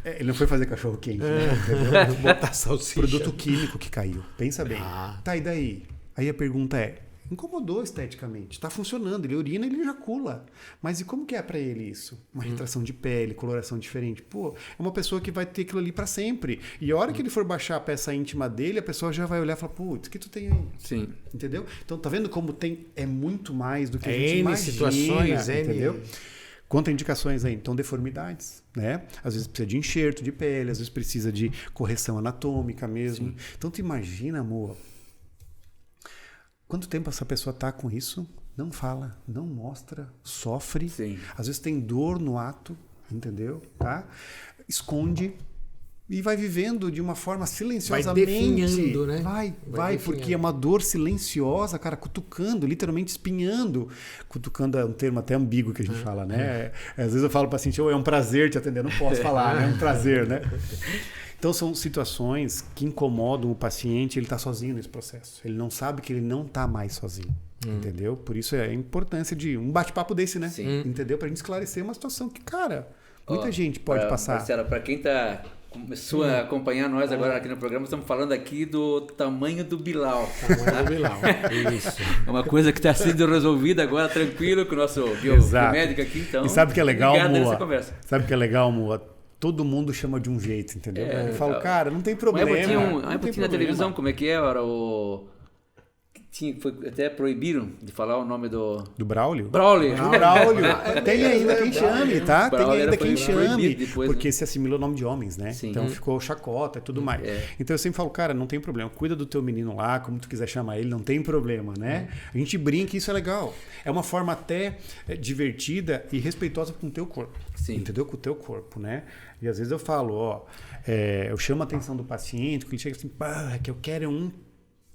Ele não foi fazer cachorro quente, né? Entendeu? Botar salsicha. Produto químico que caiu. Pensa bem. Tá, e daí? Aí a pergunta é, incomodou esteticamente, está funcionando, ele urina, ele ejacula. Mas e como que é para ele isso? Uma retração de pele, coloração diferente. Pô, é uma pessoa que vai ter aquilo ali para sempre. E a hora que ele for baixar a peça íntima dele, a pessoa já vai olhar e falar, putz, o que tu tem aí? Sim. Entendeu? Então tá vendo como é muito mais do que a gente N imagina. situações, entendeu? Contraindicações aí, então deformidades, né? Às vezes precisa de enxerto de pele, às vezes precisa de correção anatômica mesmo. Sim. Então tu imagina, amor, quanto tempo essa pessoa está com isso? Não fala, não mostra, sofre. Sim. Às vezes tem dor no ato, entendeu? Tá? Esconde e vai vivendo de uma forma silenciosamente. Vai definhando, né? Vai porque é uma dor silenciosa, cara, cutucando, literalmente espinhando. Cutucando é um termo até ambíguo que a gente fala, né? Às vezes eu falo para o paciente, é um prazer te atender. Não posso falar, né? É um prazer, né? Então são situações que incomodam o paciente, ele está sozinho nesse processo. Ele não sabe que ele não está mais sozinho. Entendeu? Por isso é a importância de um bate-papo desse, né? Sim. Entendeu? Para a gente esclarecer uma situação que, cara, muita gente pode passar. Marcela, para quem começou a acompanhar nós agora aqui no programa, estamos falando aqui do tamanho do Bilal. Tamanho do Bilal, isso. É uma coisa que está sendo resolvida agora, tranquilo, com o nosso biomédico aqui, então. E sabe o que é legal, Moa? Conversa. Sabe o que é legal, Moa? Todo mundo chama de um jeito, entendeu? Eu falo, cara, não tem problema. Uma época na televisão, como é que era o... até proibiram de falar o nome do Braulio? Braulio. Tem ainda quem chame, tá? Tem ainda quem chame. Depois, porque se assimilou o nome de homens, né? Sim. Então ficou chacota e tudo mais. Então eu sempre falo, cara, não tem problema. Cuida do teu menino lá, como tu quiser chamar ele, não tem problema, né? A gente brinca e isso é legal. É uma forma até divertida e respeitosa com o teu corpo. Sim. Entendeu? Com o teu corpo, né? E às vezes eu falo, eu chamo a atenção do paciente, que ele chega assim, que eu quero um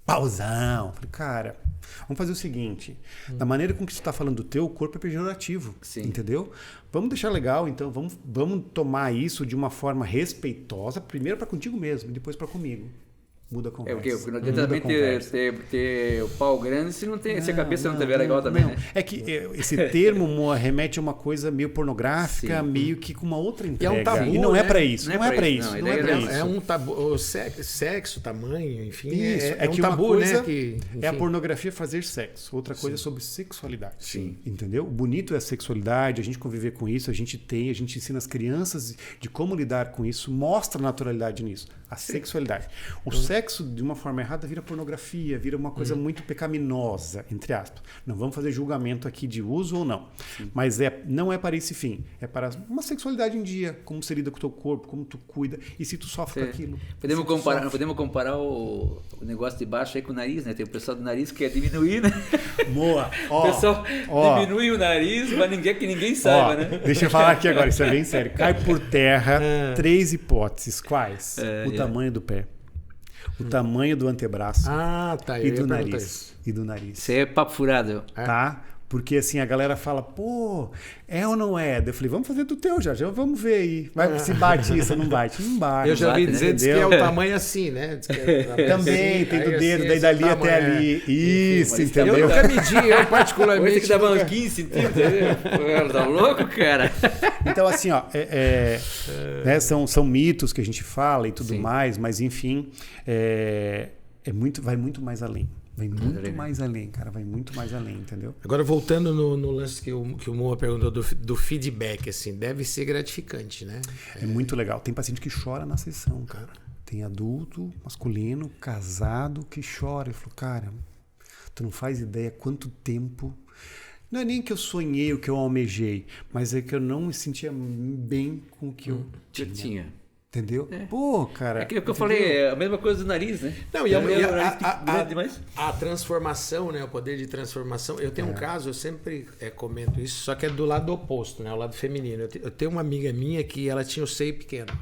pauzão. Falei, cara, vamos fazer o seguinte, da maneira com que você está falando do teu, o corpo é pejorativo, entendeu? Vamos deixar legal, então, vamos tomar isso de uma forma respeitosa, primeiro para contigo mesmo, e depois para comigo. Muda a conversa. Porque não adianta também ter o pau grande se a cabeça não estiver legal também, né? É que esse termo remete a uma coisa meio pornográfica, meio que com uma outra entrega. É um tabu, e não né? é para isso. Não é para isso. É um tabu. O sexo, tamanho, enfim. Isso. É um tabu, uma coisa, né? É a pornografia fazer sexo. Outra coisa é sobre sexualidade. Sim. Entendeu? O bonito é a sexualidade, a gente conviver com isso, a gente ensina as crianças de como lidar com isso, mostra naturalidade nisso. A sexualidade. O sexo, de uma forma errada, vira pornografia, vira uma coisa muito pecaminosa, entre aspas. Não vamos fazer julgamento aqui de uso ou não. Mas não é para esse fim. É para uma sexualidade em dia, como você lida com o teu corpo, como tu cuida, e se tu sofre com aquilo. Podemos comparar o negócio de baixo aí com o nariz, né? Tem o pessoal do nariz que quer diminuir, né? Moa, o pessoal diminui o nariz, mas ninguém saiba, né? Deixa eu falar aqui agora, isso é bem sério. Cai por terra 3 hipóteses. Quais? O tamanho do pé, o tamanho do antebraço e do nariz. Isso aí é papo furado. Tá? Porque assim, a galera fala, pô, é ou não é? Eu falei, vamos fazer do teu já vamos ver aí. Vai, se bate isso ou não bate? Não bate. Eu já ouvi dizer que é o tamanho assim, né? Também, tem do dedo, daí dali até ali. Isso, entendeu? Eu nunca medi, eu particularmente. Tem que dar uns 15 centímetros. Tá louco, cara? Então, assim, né, são mitos que a gente fala e tudo mais, mas enfim, vai muito mais além. Vai muito mais além, cara. Vai muito mais além, entendeu? Agora, voltando no lance que o Moa perguntou do feedback, assim, deve ser gratificante, né? É muito legal. Tem paciente que chora na sessão, cara. Tem adulto, masculino, casado, que chora. Eu falo, cara, tu não faz ideia quanto tempo... Não é nem que eu sonhei o que eu almejei, mas é que eu não me sentia bem com o que eu tinha. Entendeu? Pô, cara. É que eu falei, é a mesma coisa do nariz, né? Não, e a transformação, né? O poder de transformação. Eu tenho um caso, eu sempre comento isso, só que é do lado oposto, né? O lado feminino. Eu tenho uma amiga minha que ela tinha o seio pequeno.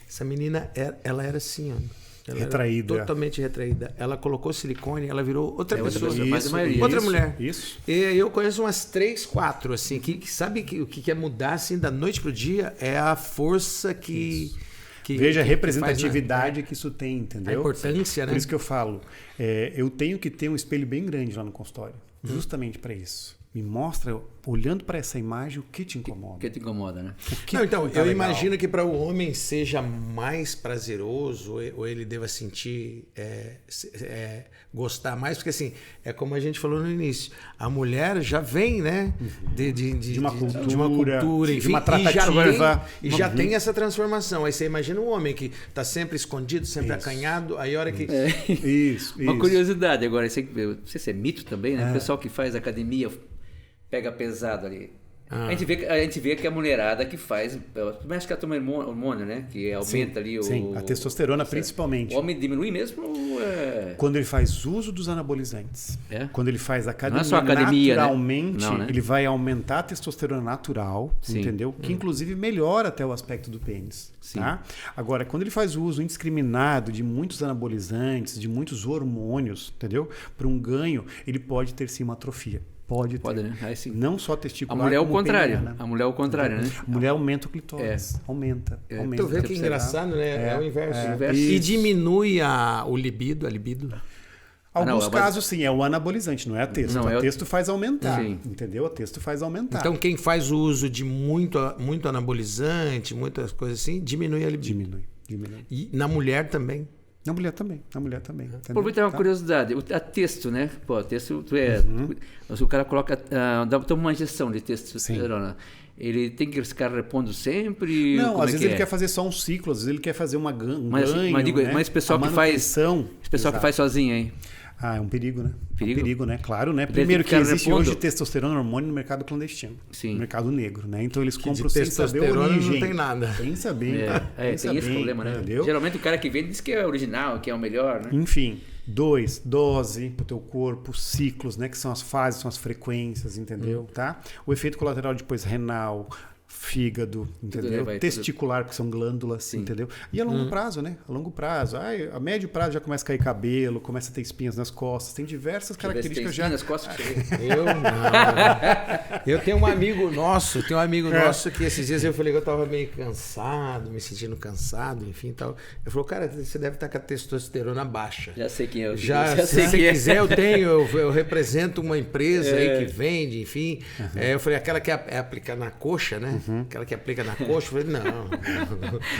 Essa menina, ela era assim, ó. Ela retraída. Totalmente retraída. Ela colocou silicone, ela virou outra pessoa. Outra mulher. Isso. E eu conheço umas 3, 4, assim, que sabe que o que é mudar, assim, da noite pro dia é a força que veja a representatividade que isso tem, entendeu? A importância, né? Por isso que eu falo, eu tenho que ter um espelho bem grande lá no consultório, justamente para isso. Me mostra, olhando para essa imagem, o que te incomoda. O que te incomoda, né? Não, então, eu imagino que para o homem seja mais prazeroso, ou ele deva sentir, gostar mais, porque assim, é como a gente falou no início, a mulher já vem, né? De uma cultura, enfim, de uma tratativa. E já tem essa transformação. Aí você imagina um homem que está sempre escondido, sempre acanhado, aí a hora que... Uma curiosidade agora, não sei se é mito também, né? O pessoal que faz academia pega pesado ali. A gente vê que a mulherada que faz, acho que ela toma hormônio, né? Que aumenta ali Sim, a testosterona principalmente. O homem diminui mesmo? Quando ele faz uso dos anabolizantes. Quando ele faz academia, não é só academia, naturalmente, né? Não, né? Ele vai aumentar a testosterona natural, entendeu? Que inclusive melhora até o aspecto do pênis. Tá? Agora, quando ele faz o uso indiscriminado de muitos anabolizantes, de muitos hormônios, entendeu? Para um ganho, ele pode ter sim uma atrofia. Pode ter. Né? Aí, sim. Não só testicular. A mulher é o contrário. Peniana. A mulher é o contrário, né? A mulher aumenta o clitóris. Aumenta. Tu vê que engraçado, né? É o inverso. E diminui o libido, a libido. Alguns casos, sim, é o anabolizante, não é a testo. A testo faz aumentar, entendeu? A testo faz aumentar. Então, quem faz o uso de muito anabolizante, muitas coisas assim, diminui a libido. Diminui. E na mulher também. Na mulher também. Aproveitar uma curiosidade, a testo, né? Pô, a testo, o cara coloca, toma uma injeção de testosterona. Ele tem que ficar repondo sempre? Não, às vezes ele quer fazer só um ciclo, às vezes ele quer fazer um ganho. Mas o pessoal que faz sozinho, hein? É um perigo, né? Perigo? É um perigo, né? Claro, né? Primeiro que existe hoje testosterona hormônio no mercado clandestino. Sim. No mercado negro, né? Então eles compram sem saber a origem. Não tem nada. Sem saber. Tem esse problema, né? Entendeu? Geralmente o cara que vende diz que é original, que é o melhor, né? Enfim, dose pro teu corpo, ciclos, né? Que são as fases, são as frequências, entendeu? Tá? O efeito colateral depois renal, fígado, entendeu? Testicular, porque são glândulas, entendeu? E a longo prazo, né? A longo prazo. A médio prazo já começa a cair cabelo, começa a ter espinhas nas costas, tem diversas características já. Nas costas, eu não. Eu tenho um amigo nosso, que esses dias eu falei que eu tava meio cansado, me sentindo cansado, enfim, tal. Ele falou, cara, você deve estar com a testosterona baixa. Já sei quem é. Se você quiser, eu represento uma empresa aí que vende, enfim. Eu falei, aquela que é aplicar na coxa, né? Aquela que aplica na coxa, eu falei, não.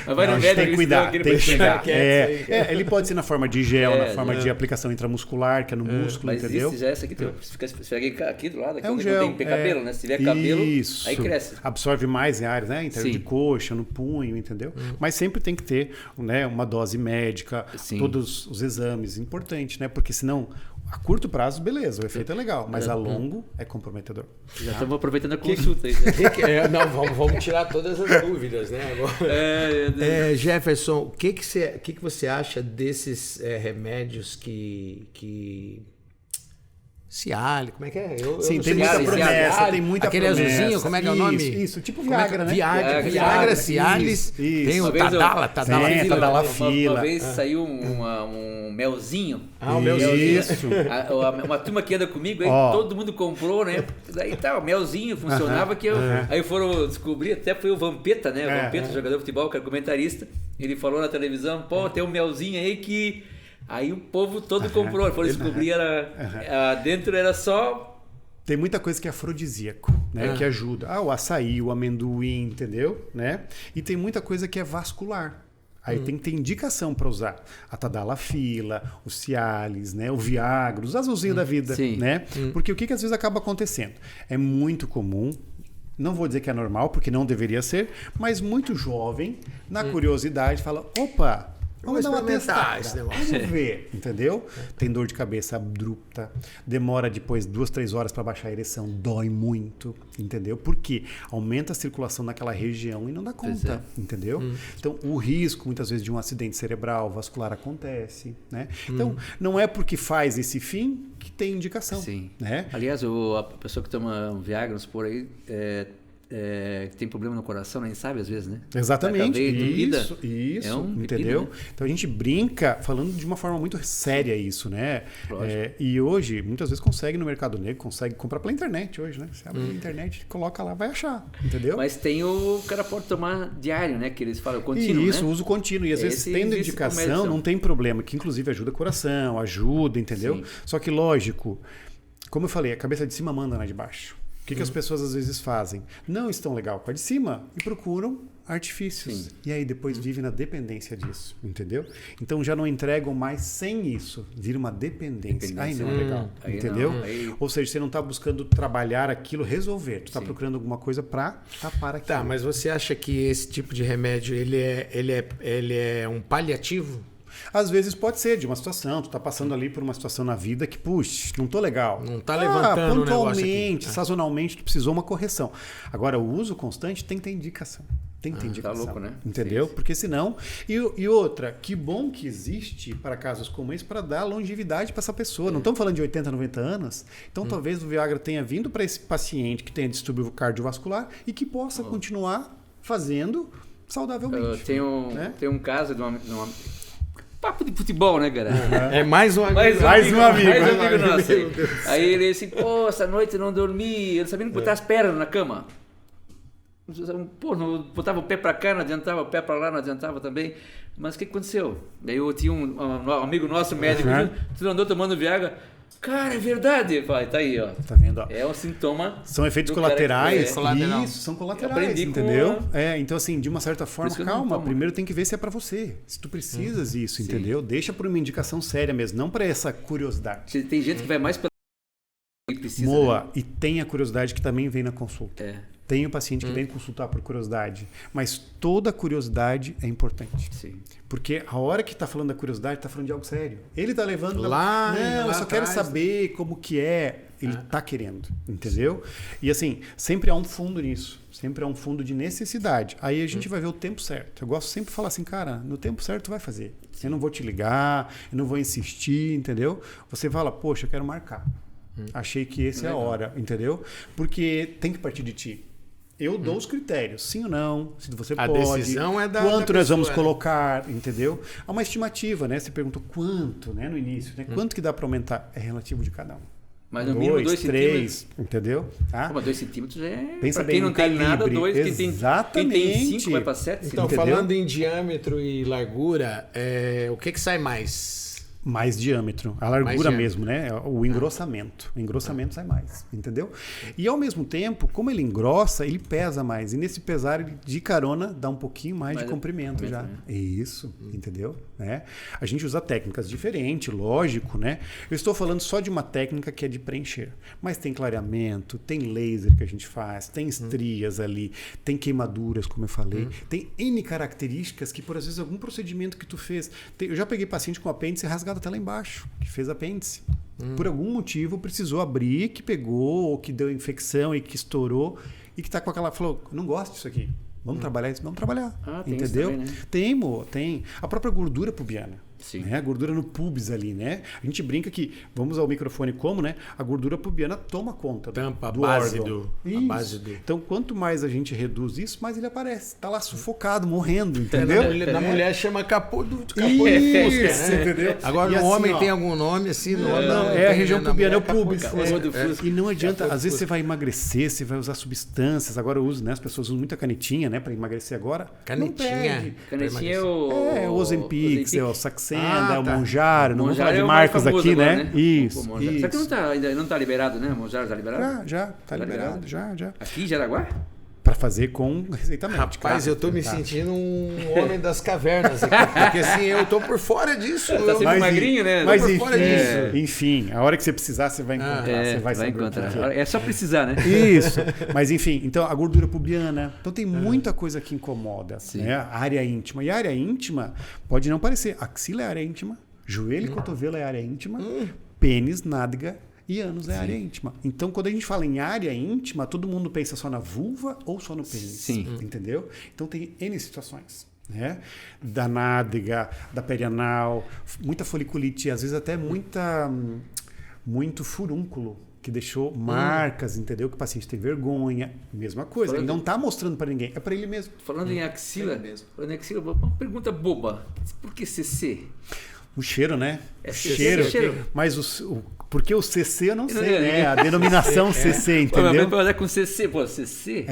Mas vai no médico, tem que cuidar, tem que cuidar. Ele pode ser na forma de gel, na forma de aplicação intramuscular, que é no músculo, mas entendeu? Mas já essa aqui, fica aqui do lado, aqui um gel, não tem cabelo, né? Se tiver cabelo, aí cresce. Absorve mais em áreas, né? Em termos de coxa, no punho, entendeu? Mas sempre tem que ter, né, uma dose médica, todos os exames, importante, né? Porque senão, a curto prazo, beleza, o efeito é legal, mas a longo é comprometedor. Já estamos aproveitando a consulta aí. Não, vamos tirar todas as dúvidas, né? Agora. Jefferson, o que você acha desses remédios que Cialis, como é que é? Sim, tem muita promessa, tem muita aquele promessa. Aquele azulzinho, como é que é o nome? Isso, tipo Viagra, né? Viagra, Cialis, tem o Tadalafila. Uma vez saiu um melzinho. O melzinho. Isso. Uma turma que anda comigo, aí todo mundo comprou, né? Daí tá, o melzinho funcionava, aí foram descobrir, até foi o Vampeta, né? O Vampeta, jogador de futebol, que era comentarista. Ele falou na televisão, tem um melzinho aí que... Aí o povo todo comprou, foram descobrir, dentro era só... Tem muita coisa que é afrodisíaco, né? Que ajuda. O açaí, o amendoim, entendeu? Né? E tem muita coisa que é vascular. Aí tem que ter indicação para usar. A Tadalafila, o Cialis, né? O Viagra, os azulzinhos da vida. Né? Porque o que às vezes acaba acontecendo? É muito comum, não vou dizer que é normal, porque não deveria ser, mas muito jovem, na curiosidade, fala, opa, vamos dar uma testada, vamos ver, entendeu? Tem dor de cabeça abrupta, demora depois 2-3 horas para baixar a ereção, dói muito, entendeu? Porque aumenta a circulação naquela região e não dá conta, entendeu? Então, o risco, muitas vezes, de um acidente cerebral, vascular acontece, né? Então, não é porque faz esse fim que tem indicação. Sim. Né? Aliás, a pessoa que toma um Viagra, vamos supor aí, que tem problema no coração, nem sabe às vezes, né? Exatamente. Isso, entendeu? Pepino, né? Então a gente brinca falando de uma forma muito séria isso, né? E hoje, muitas vezes consegue no mercado negro, consegue comprar pela internet hoje, né? Você abre na internet, coloca lá, vai achar, entendeu? Mas tem o cara pode tomar diário, né? Que eles falam contínuo, isso, né? uso contínuo. E às vezes tendo indicação, não tem problema, que inclusive ajuda o coração, ajuda, entendeu? Sim. Só que lógico, como eu falei, a cabeça de cima manda na de baixo. O que as pessoas às vezes fazem? Não estão legal com a de cima e procuram artifícios. Sim. E aí depois vivem na dependência disso, entendeu? Então já não entregam mais sem isso. Vira uma dependência. Aí não é legal, entendeu? Aí... Ou seja, você não está buscando trabalhar aquilo, resolver. Tu está procurando alguma coisa para tapar aquilo. Tá, mas você acha que esse tipo de remédio, ele é um paliativo? Às vezes pode ser de uma situação, tu tá passando ali por uma situação na vida que, puxa, não tô legal. Não tá levantando pontualmente, sazonalmente, tu precisou uma correção. Agora, o uso constante tem que ter indicação. Tem que ter indicação. Tá louco, né? Entendeu? Sim. Porque senão... E outra, que bom que existe para casos como esse para dar longevidade para essa pessoa. Não estamos falando de 80, 90 anos. Então, talvez o Viagra tenha vindo para esse paciente que tenha distúrbio cardiovascular e que possa continuar fazendo saudavelmente. Tem um caso de uma papo de futebol, né, cara? É mais um amigo. Mais um amigo nosso. Aí ele assim, pô, essa noite eu não dormi, eu não sabia nem botar as pernas na cama. Pô, não botava o pé pra cá, não adiantava, o pé pra lá, não adiantava também. Mas o que aconteceu? Daí eu tinha um amigo nosso, médico, tu não andou tomando Viagra? Cara, é verdade. Vai, tá aí, ó. Tá vendo? Ó. É um sintoma. São efeitos colaterais. Colateral. Isso, são colaterais, entendeu? Então, assim, de uma certa forma, calma. tomo. Primeiro tem que ver se é pra você. Se tu precisas disso, entendeu? Deixa por uma indicação séria mesmo, não pra essa curiosidade. Tem gente que vai mais pela que precisa. Moa, né? e tem a curiosidade que também vem na consulta. Tem o paciente que vem consultar por curiosidade, mas toda curiosidade é importante. Sim. Porque a hora que está falando da curiosidade, está falando de algo sério. Ele está levando... Lá, não, eu só quero saber como que é. Ele está querendo, entendeu? E assim, sempre há um fundo nisso. Sempre há um fundo de necessidade. Aí a gente vai ver o tempo certo. Eu gosto sempre de falar assim, cara, no tempo certo tu vai fazer. Eu não vou te ligar, eu não vou insistir, entendeu? Você fala, poxa, eu quero marcar. Achei que essa é a hora, entendeu? Porque tem que partir de ti. Eu dou os critérios, sim ou não, se você pode. A decisão é da quanto da nós vamos pessoa, colocar, entendeu? Há uma estimativa, né? Você perguntou quanto, né, no início, né? Quanto que dá para aumentar? É relativo de cada um. Mas no mínimo 2 3, centímetros. entendeu? Tá? Mas 2 centímetros já é. Pensa pra bem quem no não tem nada, calibre. 2. Quem tem 5 vai para 7. Então, Entendeu? falando em diâmetro e largura, o que sai mais? Mais diâmetro. A largura diâmetro. mesmo, né? O engrossamento. O engrossamento sai mais, entendeu? E ao mesmo tempo, como ele engrossa, ele pesa mais. E nesse pesar, ele de carona dá um pouquinho mais de comprimento já. Né? Isso, entendeu? Né? A gente usa técnicas diferentes, lógico, né? Eu estou falando só de uma técnica que é de preencher. Mas tem clareamento, tem laser que a gente faz, tem estrias ali, tem queimaduras, como eu falei. Tem N características que, por às vezes, algum procedimento que tu fez... Eu já peguei paciente com apêndice rasgado até lá embaixo, que fez apêndice. Por algum motivo precisou abrir, que pegou, ou que deu infecção e que estourou, e que está com aquela... Falou, não gosto disso aqui. Vamos trabalhar isso? Vamos trabalhar. Tem entendeu? isso também, né? Tem, Mo, tem. A própria gordura pubiana. Sim. Né? A gordura no pubis ali, né? A gente brinca que, vamos ao microfone como, né? A gordura pubiana toma conta Tampa do a base órgão. a base do... Então, quanto mais a gente reduz isso, mais ele aparece. Tá lá sufocado, morrendo, entendeu? Na mulher chama capô de Isso, fusca, né? entendeu? Agora, E no assim, homem ó, tem algum nome assim? Não, tem, é a região na pubiana, é o mulher, pubis. capô do fusca. E não adianta, Capô do às vezes fusca. você vai emagrecer, você vai usar substâncias. Agora eu uso, né? As pessoas usam muita canetinha, né? Para emagrecer agora. Canetinha. Canetinha é O Ozempic, o Saxenda, o tá. Monjaro, não vou falar Monjaro de é o mais marcas famoso aqui, agora, né? né? Isso, Só que isso. ainda não tá liberado, né? O Monjaro tá liberado? Já, tá liberado, já. Aqui em Jaraguá? para fazer com receita médica. Rapaz, eu tô me sentindo um homem das cavernas aqui, porque assim, eu tô por fora disso. Tá sempre magrinho, né? Mas enfim, a hora que você precisar, você vai encontrar. Você vai encontrar. É só precisar, né? Isso. Mas enfim, então a gordura pubiana. Então tem muita coisa que incomoda, né? A área íntima. E a área íntima pode não parecer. Axila é área íntima, joelho e cotovelo é área íntima, pênis, nádega e ânus é área íntima. Então, quando a gente fala em área íntima, todo mundo pensa só na vulva ou só no pênis. Sim. Entendeu? Então, tem N situações. Né? Da nádega, da perianal, muita foliculite, às vezes até muito furúnculo, que deixou marcas, entendeu? Que o paciente tem vergonha. Mesma coisa. Ele não está mostrando para ninguém, é para ele mesmo. Falando em axila, uma pergunta boba. Por que CC? O cheiro, né? É cheiro. Mas porque o CC eu não sei, né? A denominação CC, entendeu? Mas com CC, pô, CC?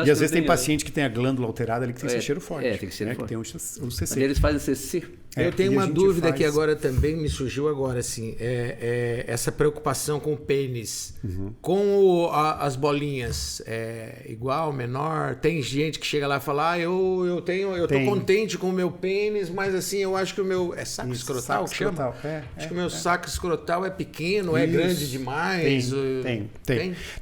E às vezes tem paciente que tem a glândula alterada ali que tem esse cheiro forte. Tem que ser forte. Que tem o CC. Mas eles fazem CC. Eu tenho uma dúvida que agora também me surgiu agora, assim, essa preocupação com o pênis, com as bolinhas, igual, menor. Tem gente que chega lá e fala, eu tô contente com o meu pênis, mas assim, eu acho que o meu saco escrotal que chama? Acho que o meu saco escrotal é pequeno, é grande demais.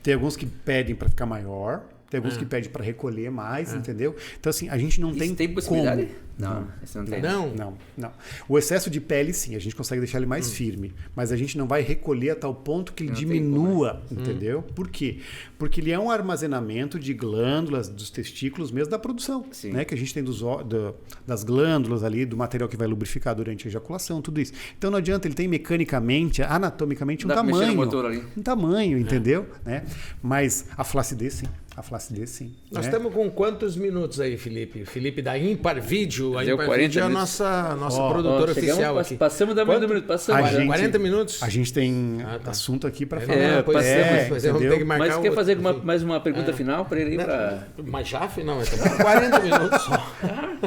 Tem alguns que pedem para ficar maior. Tem alguns que pedem para recolher mais, entendeu? Então, assim, a gente não tem possibilidade? Como. Não, isso não tem. Não. O excesso de pele, sim, a gente consegue deixar ele mais firme. Mas a gente não vai recolher a tal ponto que ele diminua, entendeu? Por quê? Porque ele é um armazenamento de glândulas, dos testículos, mesmo da produção. Né? Que a gente tem das glândulas ali, do material que vai lubrificar durante a ejaculação, tudo isso. Então não adianta, ele tem mecanicamente, anatomicamente, um tamanho, entendeu? Né? Mas a flacidez, sim. Nós estamos com quantos minutos aí, Felipe? Felipe da Impar Vídeo. A Impar 40 Vídeo é a nossa produtora oficial aqui. Passamos da meia do minuto. 40 minutos? A gente tem assunto aqui para falar. Vamos ter que marcar. Mas quer fazer mais uma pergunta final para ele ir para... Mas já? Não, estamos com 40 minutos só.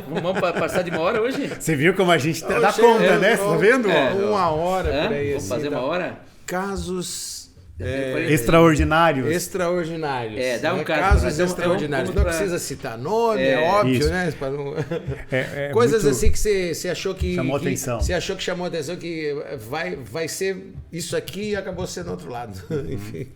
Vamos passar de 1 hora hoje? Você viu como a gente dá conta, né? Você tá vendo? 1 hora por aí. Vamos fazer 1 hora? Casos... extraordinários. Dá um casos extraordinários. Não precisa citar nome, óbvio, isso. Né? Coisas muito... assim que você achou que chamou atenção. Você achou que chamou atenção, que vai ser isso aqui e acabou sendo outro lado. Enfim.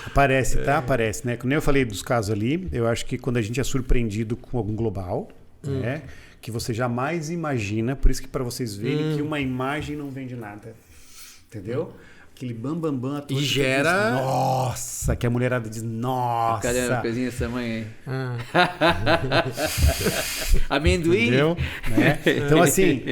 Aparece, tá? Aparece, né? Como eu falei dos casos ali, eu acho que quando a gente é surpreendido com algum global, né? Que você jamais imagina, por isso que para vocês verem que uma imagem não vende nada. Entendeu? Aquele bam, e gera... Diz, nossa, que a mulherada diz, nossa. Cadê uma coisinha dessa tamanho aí? Amendoim. Entendeu? Né? Então, assim,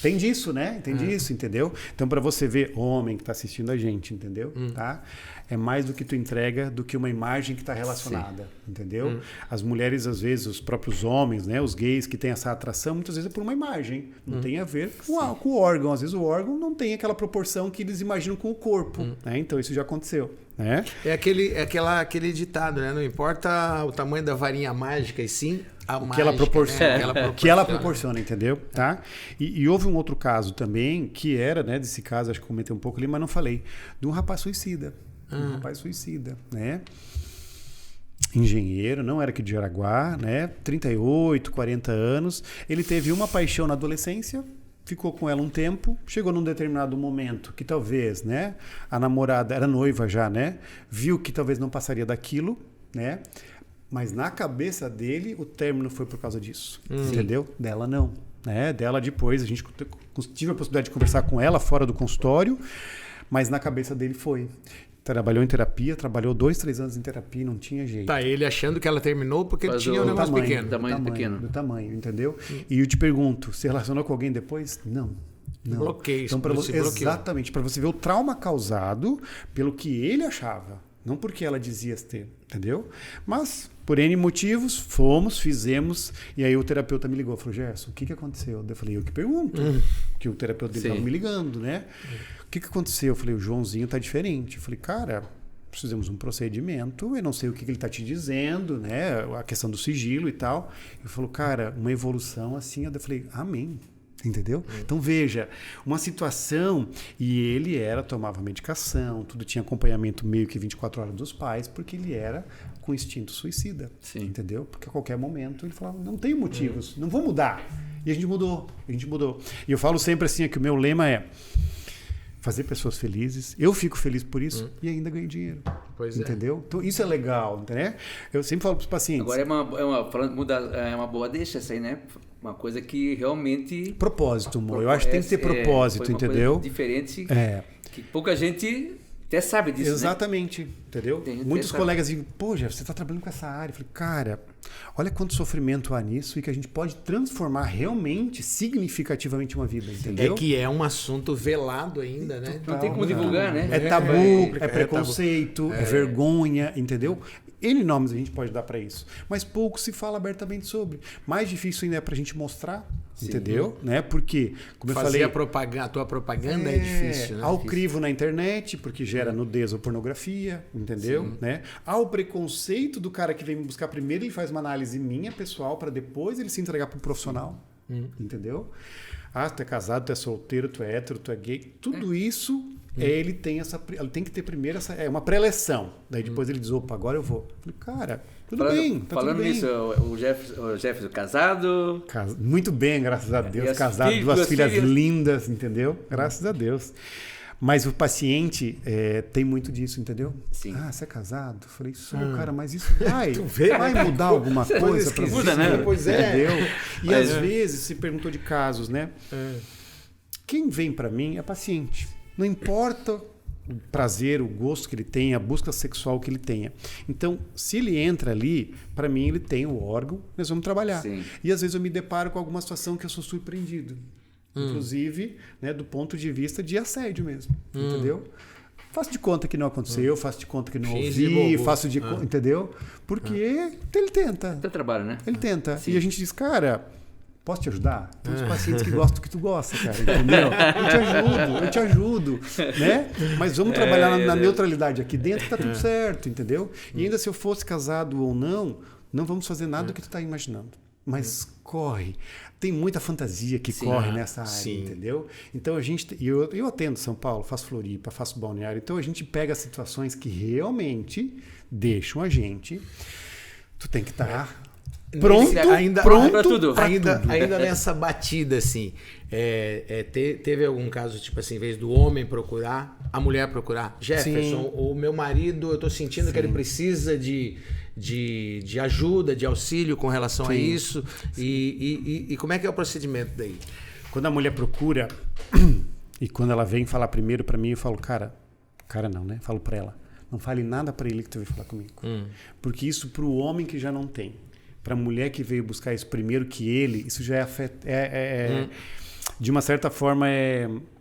tem disso, né? Tem disso, entendeu? Então, para você ver, homem que está assistindo a gente, entendeu? Tá? É mais do que tu entrega do que uma imagem que está relacionada, entendeu? As mulheres, às vezes, os próprios homens, né? Os gays que têm essa atração, muitas vezes é por uma imagem. Não tem a ver com o órgão. Às vezes o órgão não tem aquela proporção que eles imaginam com o corpo. Né? Então isso já aconteceu. Né? É aquele ditado, né? Não importa o tamanho da varinha mágica, e sim o que ela proporciona. O que ela proporciona, entendeu? Tá? E houve um outro caso também, que era, né? Desse caso, acho que comentei um pouco ali, mas não falei. De um rapaz suicida. Um rapaz suicida, né? Engenheiro, não era aqui de Jaraguá, né? 38, 40 anos. Ele teve uma paixão na adolescência, ficou com ela um tempo, chegou num determinado momento que talvez, né? A namorada era noiva já, né? Viu que talvez não passaria daquilo, né? Mas na cabeça dele, o término foi por causa disso, entendeu? Dela não, né? Dela depois, a gente tive a possibilidade de conversar com ela fora do consultório, mas na cabeça dele foi. Trabalhou em terapia, trabalhou 2, 3 anos em terapia e não tinha jeito. Tá, ele achando que ela terminou porque ele tinha um negócio pequeno. Do tamanho, entendeu? E eu te pergunto, se relacionou com alguém depois? Não. Bloqueio. Então, exatamente, para você ver o trauma causado pelo que ele achava, não porque ela dizia ter, entendeu? Mas, por N motivos, fizemos, e aí o terapeuta me ligou, falou, Gerson, o que aconteceu? Eu falei, eu que pergunto, que o terapeuta dele estava me ligando, né? O que aconteceu? Eu falei, o Joãozinho tá diferente. Eu falei, cara, fizemos um procedimento, eu não sei o que ele tá te dizendo, né? A questão do sigilo e tal. Ele falou, cara, uma evolução assim. Eu falei, amém. Entendeu? Então, veja, uma situação, e ele tomava medicação, tudo tinha acompanhamento meio que 24 horas dos pais, porque ele era com instinto suicida. Sim. Entendeu? Porque a qualquer momento ele falava, não tenho motivos, não vou mudar. E a gente mudou. E eu falo sempre assim, que o meu lema é fazer pessoas felizes, eu fico feliz por isso e ainda ganho dinheiro. Pois entendeu? Então, isso é legal, né? Eu sempre falo para os pacientes. Agora é uma boa deixa essa aí, né? Uma coisa que realmente... Propósito, amor. Eu acho que tem que ter propósito, foi uma entendeu? Coisa diferente, que pouca gente até sabe disso, exatamente, né? Entendeu? Muitos colegas dizem, pô, Jeff, você está trabalhando com essa área. Eu falei, cara, olha quanto sofrimento há nisso e que a gente pode transformar realmente, significativamente uma vida, entendeu? É que é um assunto velado ainda, né? Não tem como divulgar, né? É tabu, é preconceito, é vergonha, entendeu? N nomes a gente pode dar para isso. Mas pouco se fala abertamente sobre. Mais difícil ainda é para a gente mostrar, entendeu? Né? Porque, como eu falei... a tua propaganda é difícil, né? Há o crivo na internet, porque gera nudez ou pornografia, entendeu? Né? Há o preconceito do cara que vem me buscar primeiro, ele faz uma análise minha, pessoal, para depois ele se entregar para o profissional, entendeu? Ah, tu é casado, tu é solteiro, tu é hétero, tu é gay. Tudo isso... ele tem que ter primeiro uma pré-eleção. Daí depois ele diz, opa, agora eu vou. Eu falei, cara, tudo bem, tá falando tudo bem. nisso, o Jefferson casado... Muito bem, graças a Deus. Casado, duas filhas lindas, entendeu? Graças a Deus. Mas o paciente tem muito disso, entendeu? Sim. Ah, você é casado? Eu falei, sou, cara, mas isso vai mudar alguma coisa para você? Muda, né? Pois é. Entendeu? E às vezes, se perguntou de casos, né? Quem vem para mim é paciente. Não importa o prazer, o gosto que ele tenha, a busca sexual que ele tenha. Então, se ele entra ali, para mim ele tem o órgão, nós vamos trabalhar. Sim. E às vezes eu me deparo com alguma situação que eu sou surpreendido. Inclusive, né, do ponto de vista de assédio mesmo. Entendeu? Faço de conta que não aconteceu, faço de conta que não ouvi, faço de conta, entendeu? Porque ele tenta. Teu trabalho, né? Ele tenta. Sim. E a gente diz, cara... Posso te ajudar? Tem uns pacientes que gostam do que tu gosta, cara, entendeu? Eu te ajudo, né? Mas vamos trabalhar na neutralidade aqui dentro que tá tudo certo, entendeu? E ainda se eu fosse casado ou não vamos fazer nada do que tu tá imaginando. Mas corre. Tem muita fantasia que corre nessa área, entendeu? Então eu atendo São Paulo, faço Floripa, faço Balneário. Então a gente pega situações que realmente deixam a gente... Tu tem que estar... Pronto para tudo. Ainda nessa batida, assim, teve algum caso, tipo assim, em vez do homem procurar, a mulher procurar? Jefferson, o meu marido, eu tô sentindo que ele precisa de ajuda, de auxílio com relação a isso. E como é que é o procedimento daí? Quando a mulher procura, e quando ela vem falar primeiro para mim, eu falo, cara não, né? Falo para ela, não fale nada para ele que tu veio falar comigo. Porque isso pro homem que já não tem. Para a mulher que veio buscar isso primeiro que ele, isso já de uma certa forma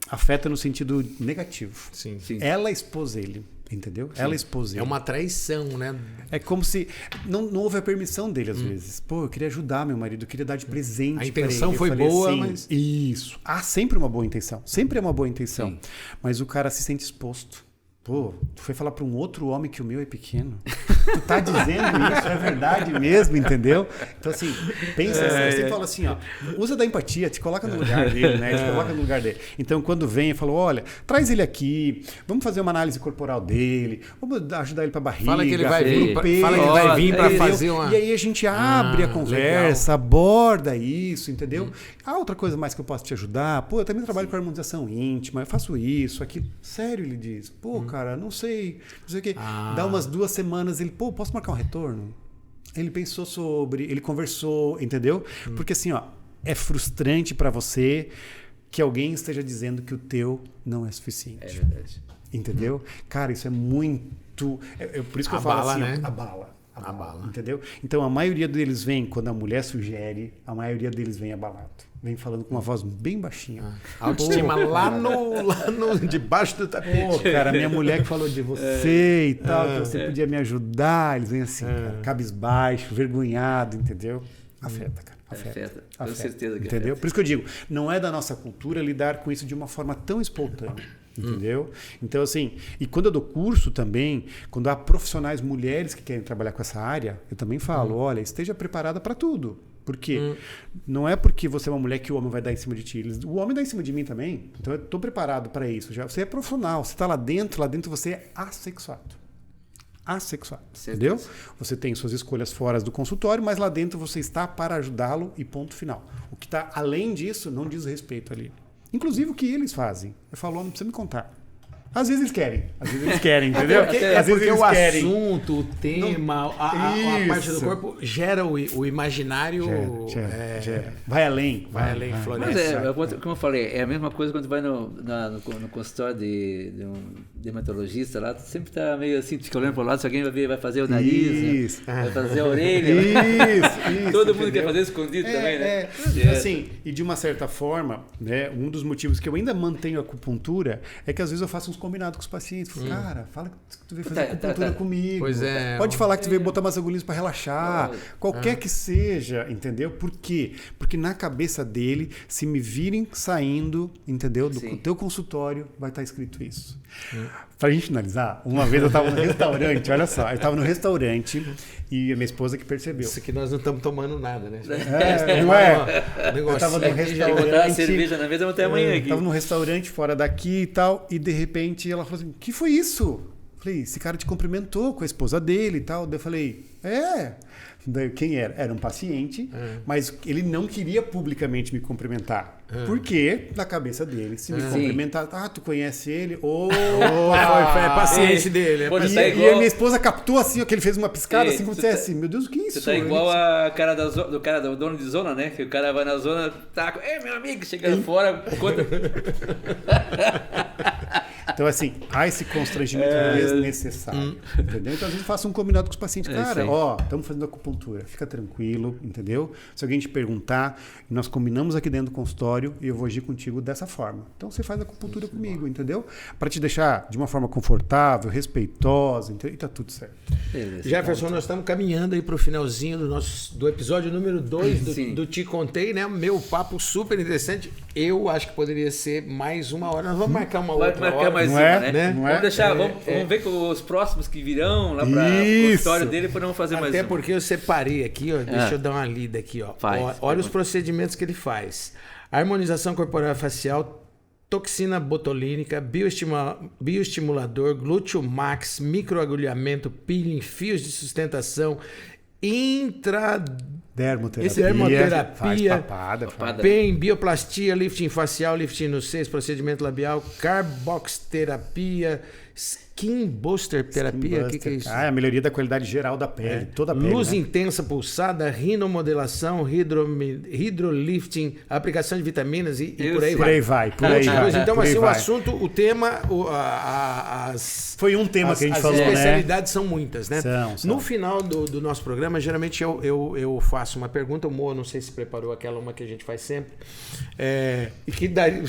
afeta no sentido negativo. Sim. Ela expôs ele, entendeu? Ela expôs ele. É uma traição, né? É como se não houve a permissão dele às vezes. Pô, eu queria ajudar meu marido, eu queria dar de presente. A intenção pra ele. foi boa, assim, mas... Isso. Há sempre uma boa intenção. Sempre é uma boa intenção. Mas o cara se sente exposto. Pô, tu foi falar para um outro homem que o meu é pequeno. Tu tá dizendo isso, é verdade mesmo, entendeu? Então, assim, pensa assim, você fala assim, ó, usa da empatia, te coloca no lugar dele, né? Te coloca no lugar dele. Então, quando vem, eu falo, olha, traz ele aqui, vamos fazer uma análise corporal dele, vamos ajudar ele pra barriga. Fala que ele vai vir para fazer uma... E aí a gente abre a conversa, aborda isso, entendeu? Outra coisa mais que eu posso te ajudar, pô, eu também trabalho com harmonização íntima, eu faço isso, aquilo. Sério, ele diz, pô, cara, não sei o quê. Dá umas 2 semanas, ele, pô, posso marcar um retorno? Ele pensou sobre, ele conversou, entendeu? Porque assim, ó, é frustrante para você que alguém esteja dizendo que o teu não é suficiente. É verdade. Entendeu? Cara, isso é muito... por isso que eu falo assim, né? Abala. Entendeu? Então, a maioria deles vem, quando a mulher sugere, a maioria deles vem abalado. Vem falando com uma voz bem baixinha. A autoestima lá no debaixo do tapete. Pô, cara, minha mulher que falou de você e tal, que você podia me ajudar. Eles vêm assim, cara, cabisbaixo, vergonhado, entendeu? Afeta, cara. Afeta. Com certeza que entendeu? afeta. Por isso que eu digo, não é da nossa cultura lidar com isso de uma forma tão espontânea. Entendeu? Então, assim, e quando eu dou curso também, quando há profissionais mulheres que querem trabalhar com essa área, eu também falo, olha, esteja preparada para tudo. Por quê? Não é porque você é uma mulher que o homem vai dar em cima de ti. O homem dá em cima de mim também. Então eu estou preparado para isso. Já. Você é profissional, você está lá dentro você é assexuado. Assexuado, entendeu? Você tem suas escolhas fora do consultório, mas lá dentro você está para ajudá-lo e ponto final. O que está além disso não diz respeito ali. Inclusive o que eles fazem. Eu falo, não precisa me contar. Às vezes eles querem, entendeu? Às vezes o assunto, o tema, a parte do corpo gera o imaginário. Gera. Vai além, floresce. Mas como eu falei, é a mesma coisa quando vai no consultório de um dermatologista lá, tu sempre tá meio assim, fica olhando pro lado, se alguém vai fazer o nariz, vai fazer a orelha. Isso, todo mundo quer fazer escondido também, né? Assim, e de uma certa forma, né, um dos motivos que eu ainda mantenho a acupuntura é que às vezes eu faço uns combinados com os pacientes. Falo, cara, fala que tu veio fazer acupuntura comigo. Pois é. Pode falar que tu veio botar umas agulhinhas para relaxar. Qualquer que seja, entendeu? Por quê? Porque na cabeça dele, se me virem saindo, entendeu? Do teu consultório, vai estar escrito isso. Pra gente finalizar, uma vez eu estava no restaurante, olha só, eu estava no restaurante e a minha esposa que percebeu. Isso aqui nós não estamos tomando nada, né? Não é? Eu estava no restaurante. Botar a cerveja na mesa, eu vou até amanhã aqui. Estava num restaurante fora daqui e tal, e de repente ela falou assim: que foi isso? Falei, esse cara te cumprimentou com a esposa dele e tal. Daí eu falei, Daí, quem era? Era um paciente, mas ele não queria publicamente me cumprimentar. Porque, na cabeça dele, se me cumprimentar, tu conhece ele? Foi paciente dele. E a minha esposa captou assim, que ele fez uma piscada, assim, como se dissesse, meu Deus, o que é isso? Você tá igual a cara do dono de zona, né? Que o cara vai na zona, tá, meu amigo, chegando fora, conta. Então, assim, há esse constrangimento desnecessário, entendeu? Então, às vezes eu faço um combinado com os pacientes. Cara, estamos fazendo acupuntura, fica tranquilo, entendeu? Se alguém te perguntar, nós combinamos aqui dentro do consultório e eu vou agir contigo dessa forma. Então, você faz acupuntura comigo, entendeu? Para te deixar de uma forma confortável, respeitosa, entendeu? E tá tudo certo. Jefferson, nós estamos caminhando aí para o finalzinho do episódio número 2 do Te Contei, né? Meu papo super interessante. Eu acho que poderia ser mais uma hora. Nós vamos marcar uma outra hora. Né? Vamos deixar, vamos ver com os próximos que virão lá para o consultório dele para não fazer mais. Até porque eu separei aqui, ó, deixa eu dar uma lida aqui, ó. Olha os procedimentos que ele faz: harmonização corporal facial, toxina botulínica, bioestimulador, glúteo max, microagulhamento, peeling, fios de sustentação, dermoterapia, PEN, bioplastia, lifting facial, lifting no seio, procedimento labial, carboxterapia, skin booster terapia. O que é isso? É a melhoria da qualidade geral da pele, toda a pele. Luz intensa pulsada, rinomodelação, hidrolifting, aplicação de vitaminas e por aí vai. Então, assim, o assunto, o tema, foi um tema que a gente falou, né? As especialidades são muitas, né? São. No final do nosso programa, geralmente eu faço uma pergunta, o Mo, não sei se preparou aquela uma que a gente faz sempre, e que daí,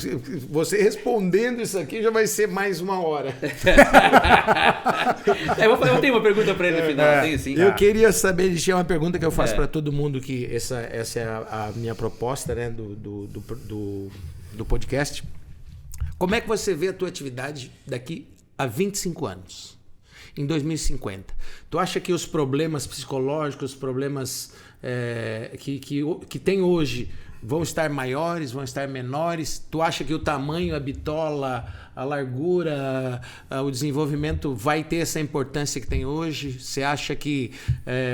você respondendo isso aqui já vai ser mais uma hora. Eu tenho uma pergunta para ele no final. Tem, sim. Eu queria saber, ele tinha uma pergunta que eu faço para todo mundo, que essa é a minha proposta, né, do podcast. Como é que você vê a tua atividade daqui a 25 anos? Em 2050. Tu acha que os problemas psicológicos, os problemas que tem hoje vão estar maiores, vão estar menores? Tu acha que o tamanho, a bitola, a largura, o desenvolvimento vai ter essa importância que tem hoje? Você acha que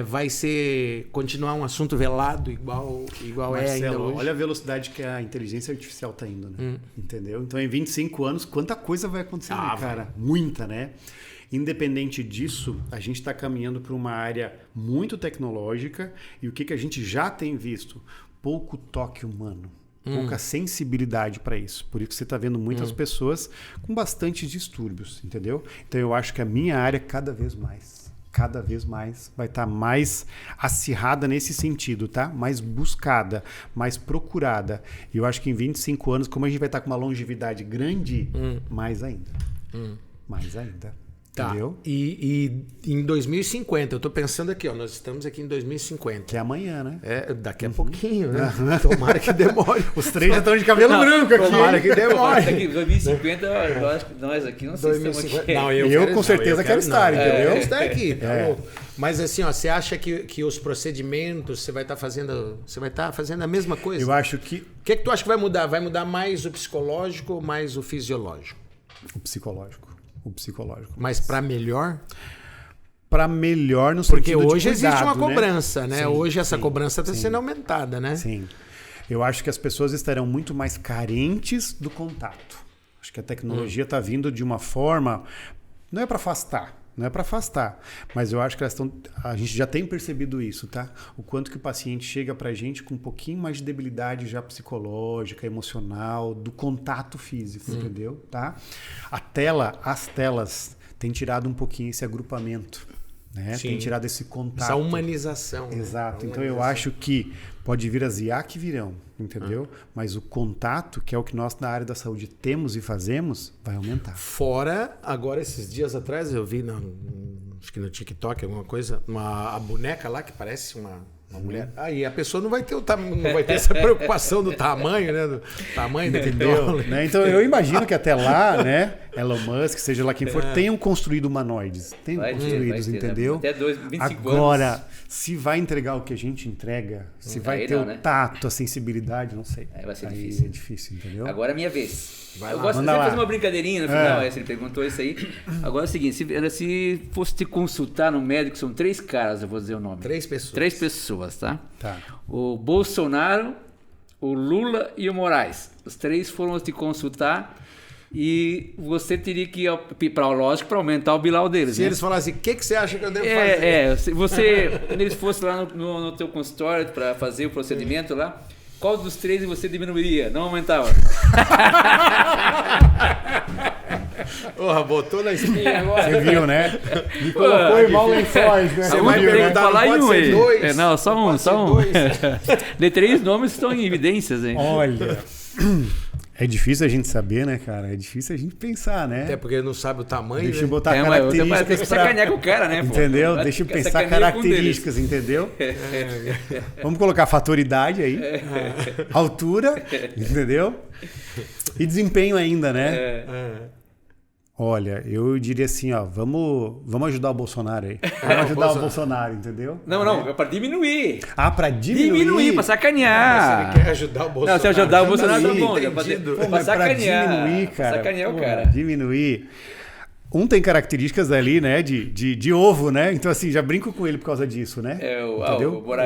vai continuar um assunto velado igual Marcelo, é ainda hoje? Olha a velocidade que a inteligência artificial está indo, né? Entendeu? Então, em 25 anos, quanta coisa vai acontecer, cara? Muita, né? Independente disso, a gente está caminhando para uma área muito tecnológica e o que a gente já tem visto? Pouco toque humano, pouca sensibilidade para isso. Por isso que você está vendo muitas pessoas com bastante distúrbios, entendeu? Então eu acho que a minha área cada vez mais vai estar mais acirrada nesse sentido, tá? Mais buscada, mais procurada. E eu acho que em 25 anos, como a gente vai estar com uma longevidade grande, mais ainda. Mais ainda. Tá. Entendeu? E em 2050, eu tô pensando aqui, ó, nós estamos aqui em 2050. Que é amanhã, né? Daqui a pouquinho, né? Tomara que demore. Os três já estão de cabelo branco aqui. Tomara que demore. Aqui, 2050, eu acho que nós aqui não sei se estamos aqui. Não, eu com certeza quero estar, entendeu? Eu quero estar aqui, tá louco. Mas assim, ó, você acha que os procedimentos, você vai estar fazendo a mesma coisa? Eu acho que... O que tu acha que vai mudar? Vai mudar mais o psicológico ou mais o fisiológico? O psicológico. Mas para melhor? Para melhor no sentido porque hoje de cuidado, existe uma né? cobrança, né? Sim, hoje essa cobrança está sendo aumentada, né? Sim. Eu acho que as pessoas estarão muito mais carentes do contato. Acho que a tecnologia está vindo de uma forma... Não é para afastar, mas eu acho que a gente já tem percebido isso, tá? O quanto que o paciente chega para a gente com um pouquinho mais de debilidade já psicológica, emocional, do contato físico, entendeu? Tá? As telas têm tirado um pouquinho esse agrupamento, né? Tem tirado esse contato. Essa humanização. Exato. Então eu acho que pode vir as IA que virão, entendeu? Mas o contato, que é o que nós na área da saúde temos e fazemos, vai aumentar. Fora, agora esses dias atrás eu vi, acho que no TikTok, alguma coisa, a boneca lá que parece uma mulher. Aí a pessoa não vai ter essa preocupação do tamanho, né? Do tamanho do entendeu? Né? Então eu imagino que até lá, né? Elon Musk, seja lá quem for, tenham construído humanoides. Entendeu? Até 25 Agora, anos. Se vai entregar o que a gente entrega, se vai ter o tato, a sensibilidade, não sei. Vai ser aí difícil. É difícil, entendeu? Agora é minha vez. Eu gosto de fazer uma brincadeirinha no final, ele perguntou isso aí. Agora é o seguinte, se fosse te consultar no médico, são 3 caras, eu vou dizer o nome. 3 pessoas. 3 pessoas, tá? Tá. O Bolsonaro, o Lula e o Moraes. Os 3 foram te consultar e você teria que ir para aumentar o bilau deles. Se eles falassem, o que você acha que eu devo fazer? Quando eles fossem lá no teu consultório para fazer o procedimento lá, qual dos 3 você diminuiria? Não aumentava. Botou na espinha agora. Você viu, né? Me colocou em mau lençóis, né? Você vai perguntar, falar não pode ser 2? Não, só um. De 3 nomes estão em evidências, hein? Olha... É difícil a gente saber, né, cara? É difícil a gente pensar, né? Até porque não sabe o tamanho. Deixa eu botar características. Tem que sacanear com o cara, né? Entendeu? Pô? Deixa eu pensar características, entendeu? Vamos colocar faturidade aí. Altura, entendeu? E desempenho ainda, né? Olha, eu diria assim, ó, vamos ajudar o Bolsonaro aí. Vamos ajudar o Bolsonaro, entendeu? Não, é para diminuir. Para diminuir? Diminuir, para sacanear. Mas você quer ajudar o Bolsonaro? Não, se ajudar o Bolsonaro tá bom. Para sacanear. Diminuir, cara. Sacanear o cara. Diminuir. Um tem características ali, né, de ovo, né? Então, assim, já brinco com ele por causa disso, né? O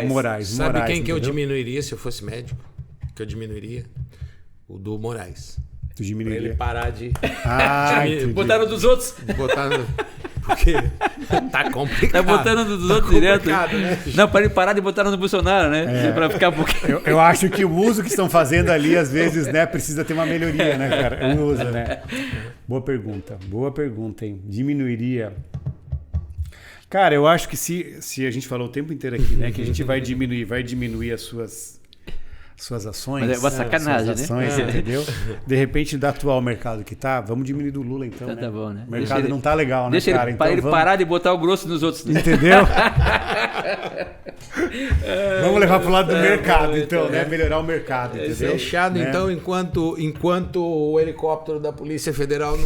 Moraes. Sabe quem que eu diminuiria se eu fosse médico? Que eu diminuiria? O do Moraes. Tu diminuiria. Pra ele parar de... Botaram dos outros. Porque tá complicado. Tá botando dos outros direto. Né? Não, para ele parar de botar no Bolsonaro, né? Pra ficar um pouquinho... Eu acho que o uso que estão fazendo ali, às vezes, né, precisa ter uma melhoria, né, cara? O uso, né? Boa pergunta, hein? Diminuiria... Cara, eu acho que se a gente falou o tempo inteiro aqui, né, que a gente vai diminuir as suas ações. Mas é uma sacanagem, ações, né? Entendeu? De repente, da atual mercado que tá, vamos diminuir do Lula, então, né? Tá bom, né? O mercado não tá legal, né, deixa cara? Deixa ele parar de botar o grosso nos outros. Entendeu? Vamos levar pro lado do mercado, então, né? Melhorar o mercado, entendeu? Fechado, né? Então, enquanto o helicóptero da Polícia Federal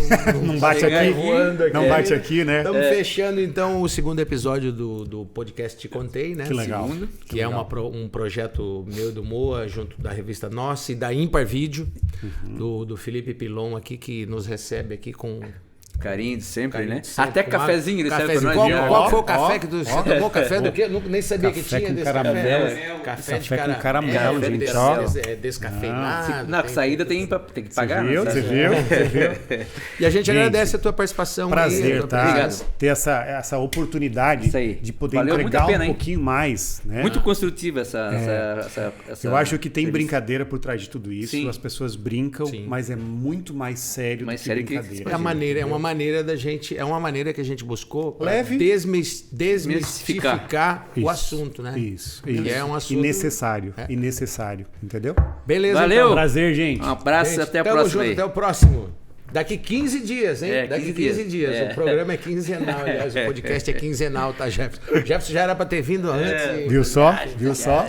não bate aqui, não bate aqui, né? Estamos fechando, então, o 2º episódio do podcast Te Contei, né? Que legal. Que é um projeto meu do Moa, junto da revista Nossa e da Ímpar Vídeo, do Felipe Pilon aqui, que nos recebe aqui com... Carinho de sempre, né? Até cafezinho ele serve pra nós. nós. Qual foi o café que você tomou? Café do quê? Eu nem sabia que tinha desse caramelo. Café com caramelo, gente. Descafeinado. Na saída tem que pagar. Você viu? E a gente agradece a tua participação. Prazer, tá? Obrigado. Ter essa oportunidade de poder entregar um pouquinho mais. Né? Muito construtiva essa... Eu acho que tem brincadeira por trás de tudo isso. Sim. As pessoas brincam, mas é muito mais sério do que brincadeira. É uma maneira da gente, é uma maneira que a gente buscou para desmistificar o assunto, né? Isso. E é um assunto necessário, entendeu? Beleza. Valeu. Então. Prazer, gente. Um abraço, até a próxima. Até o próximo. Daqui 15 dias, hein? Daqui 15 dias. O programa é quinzenal, aliás, o podcast é quinzenal, tá, Jefferson? Jefferson já era para ter vindo antes. Viu só?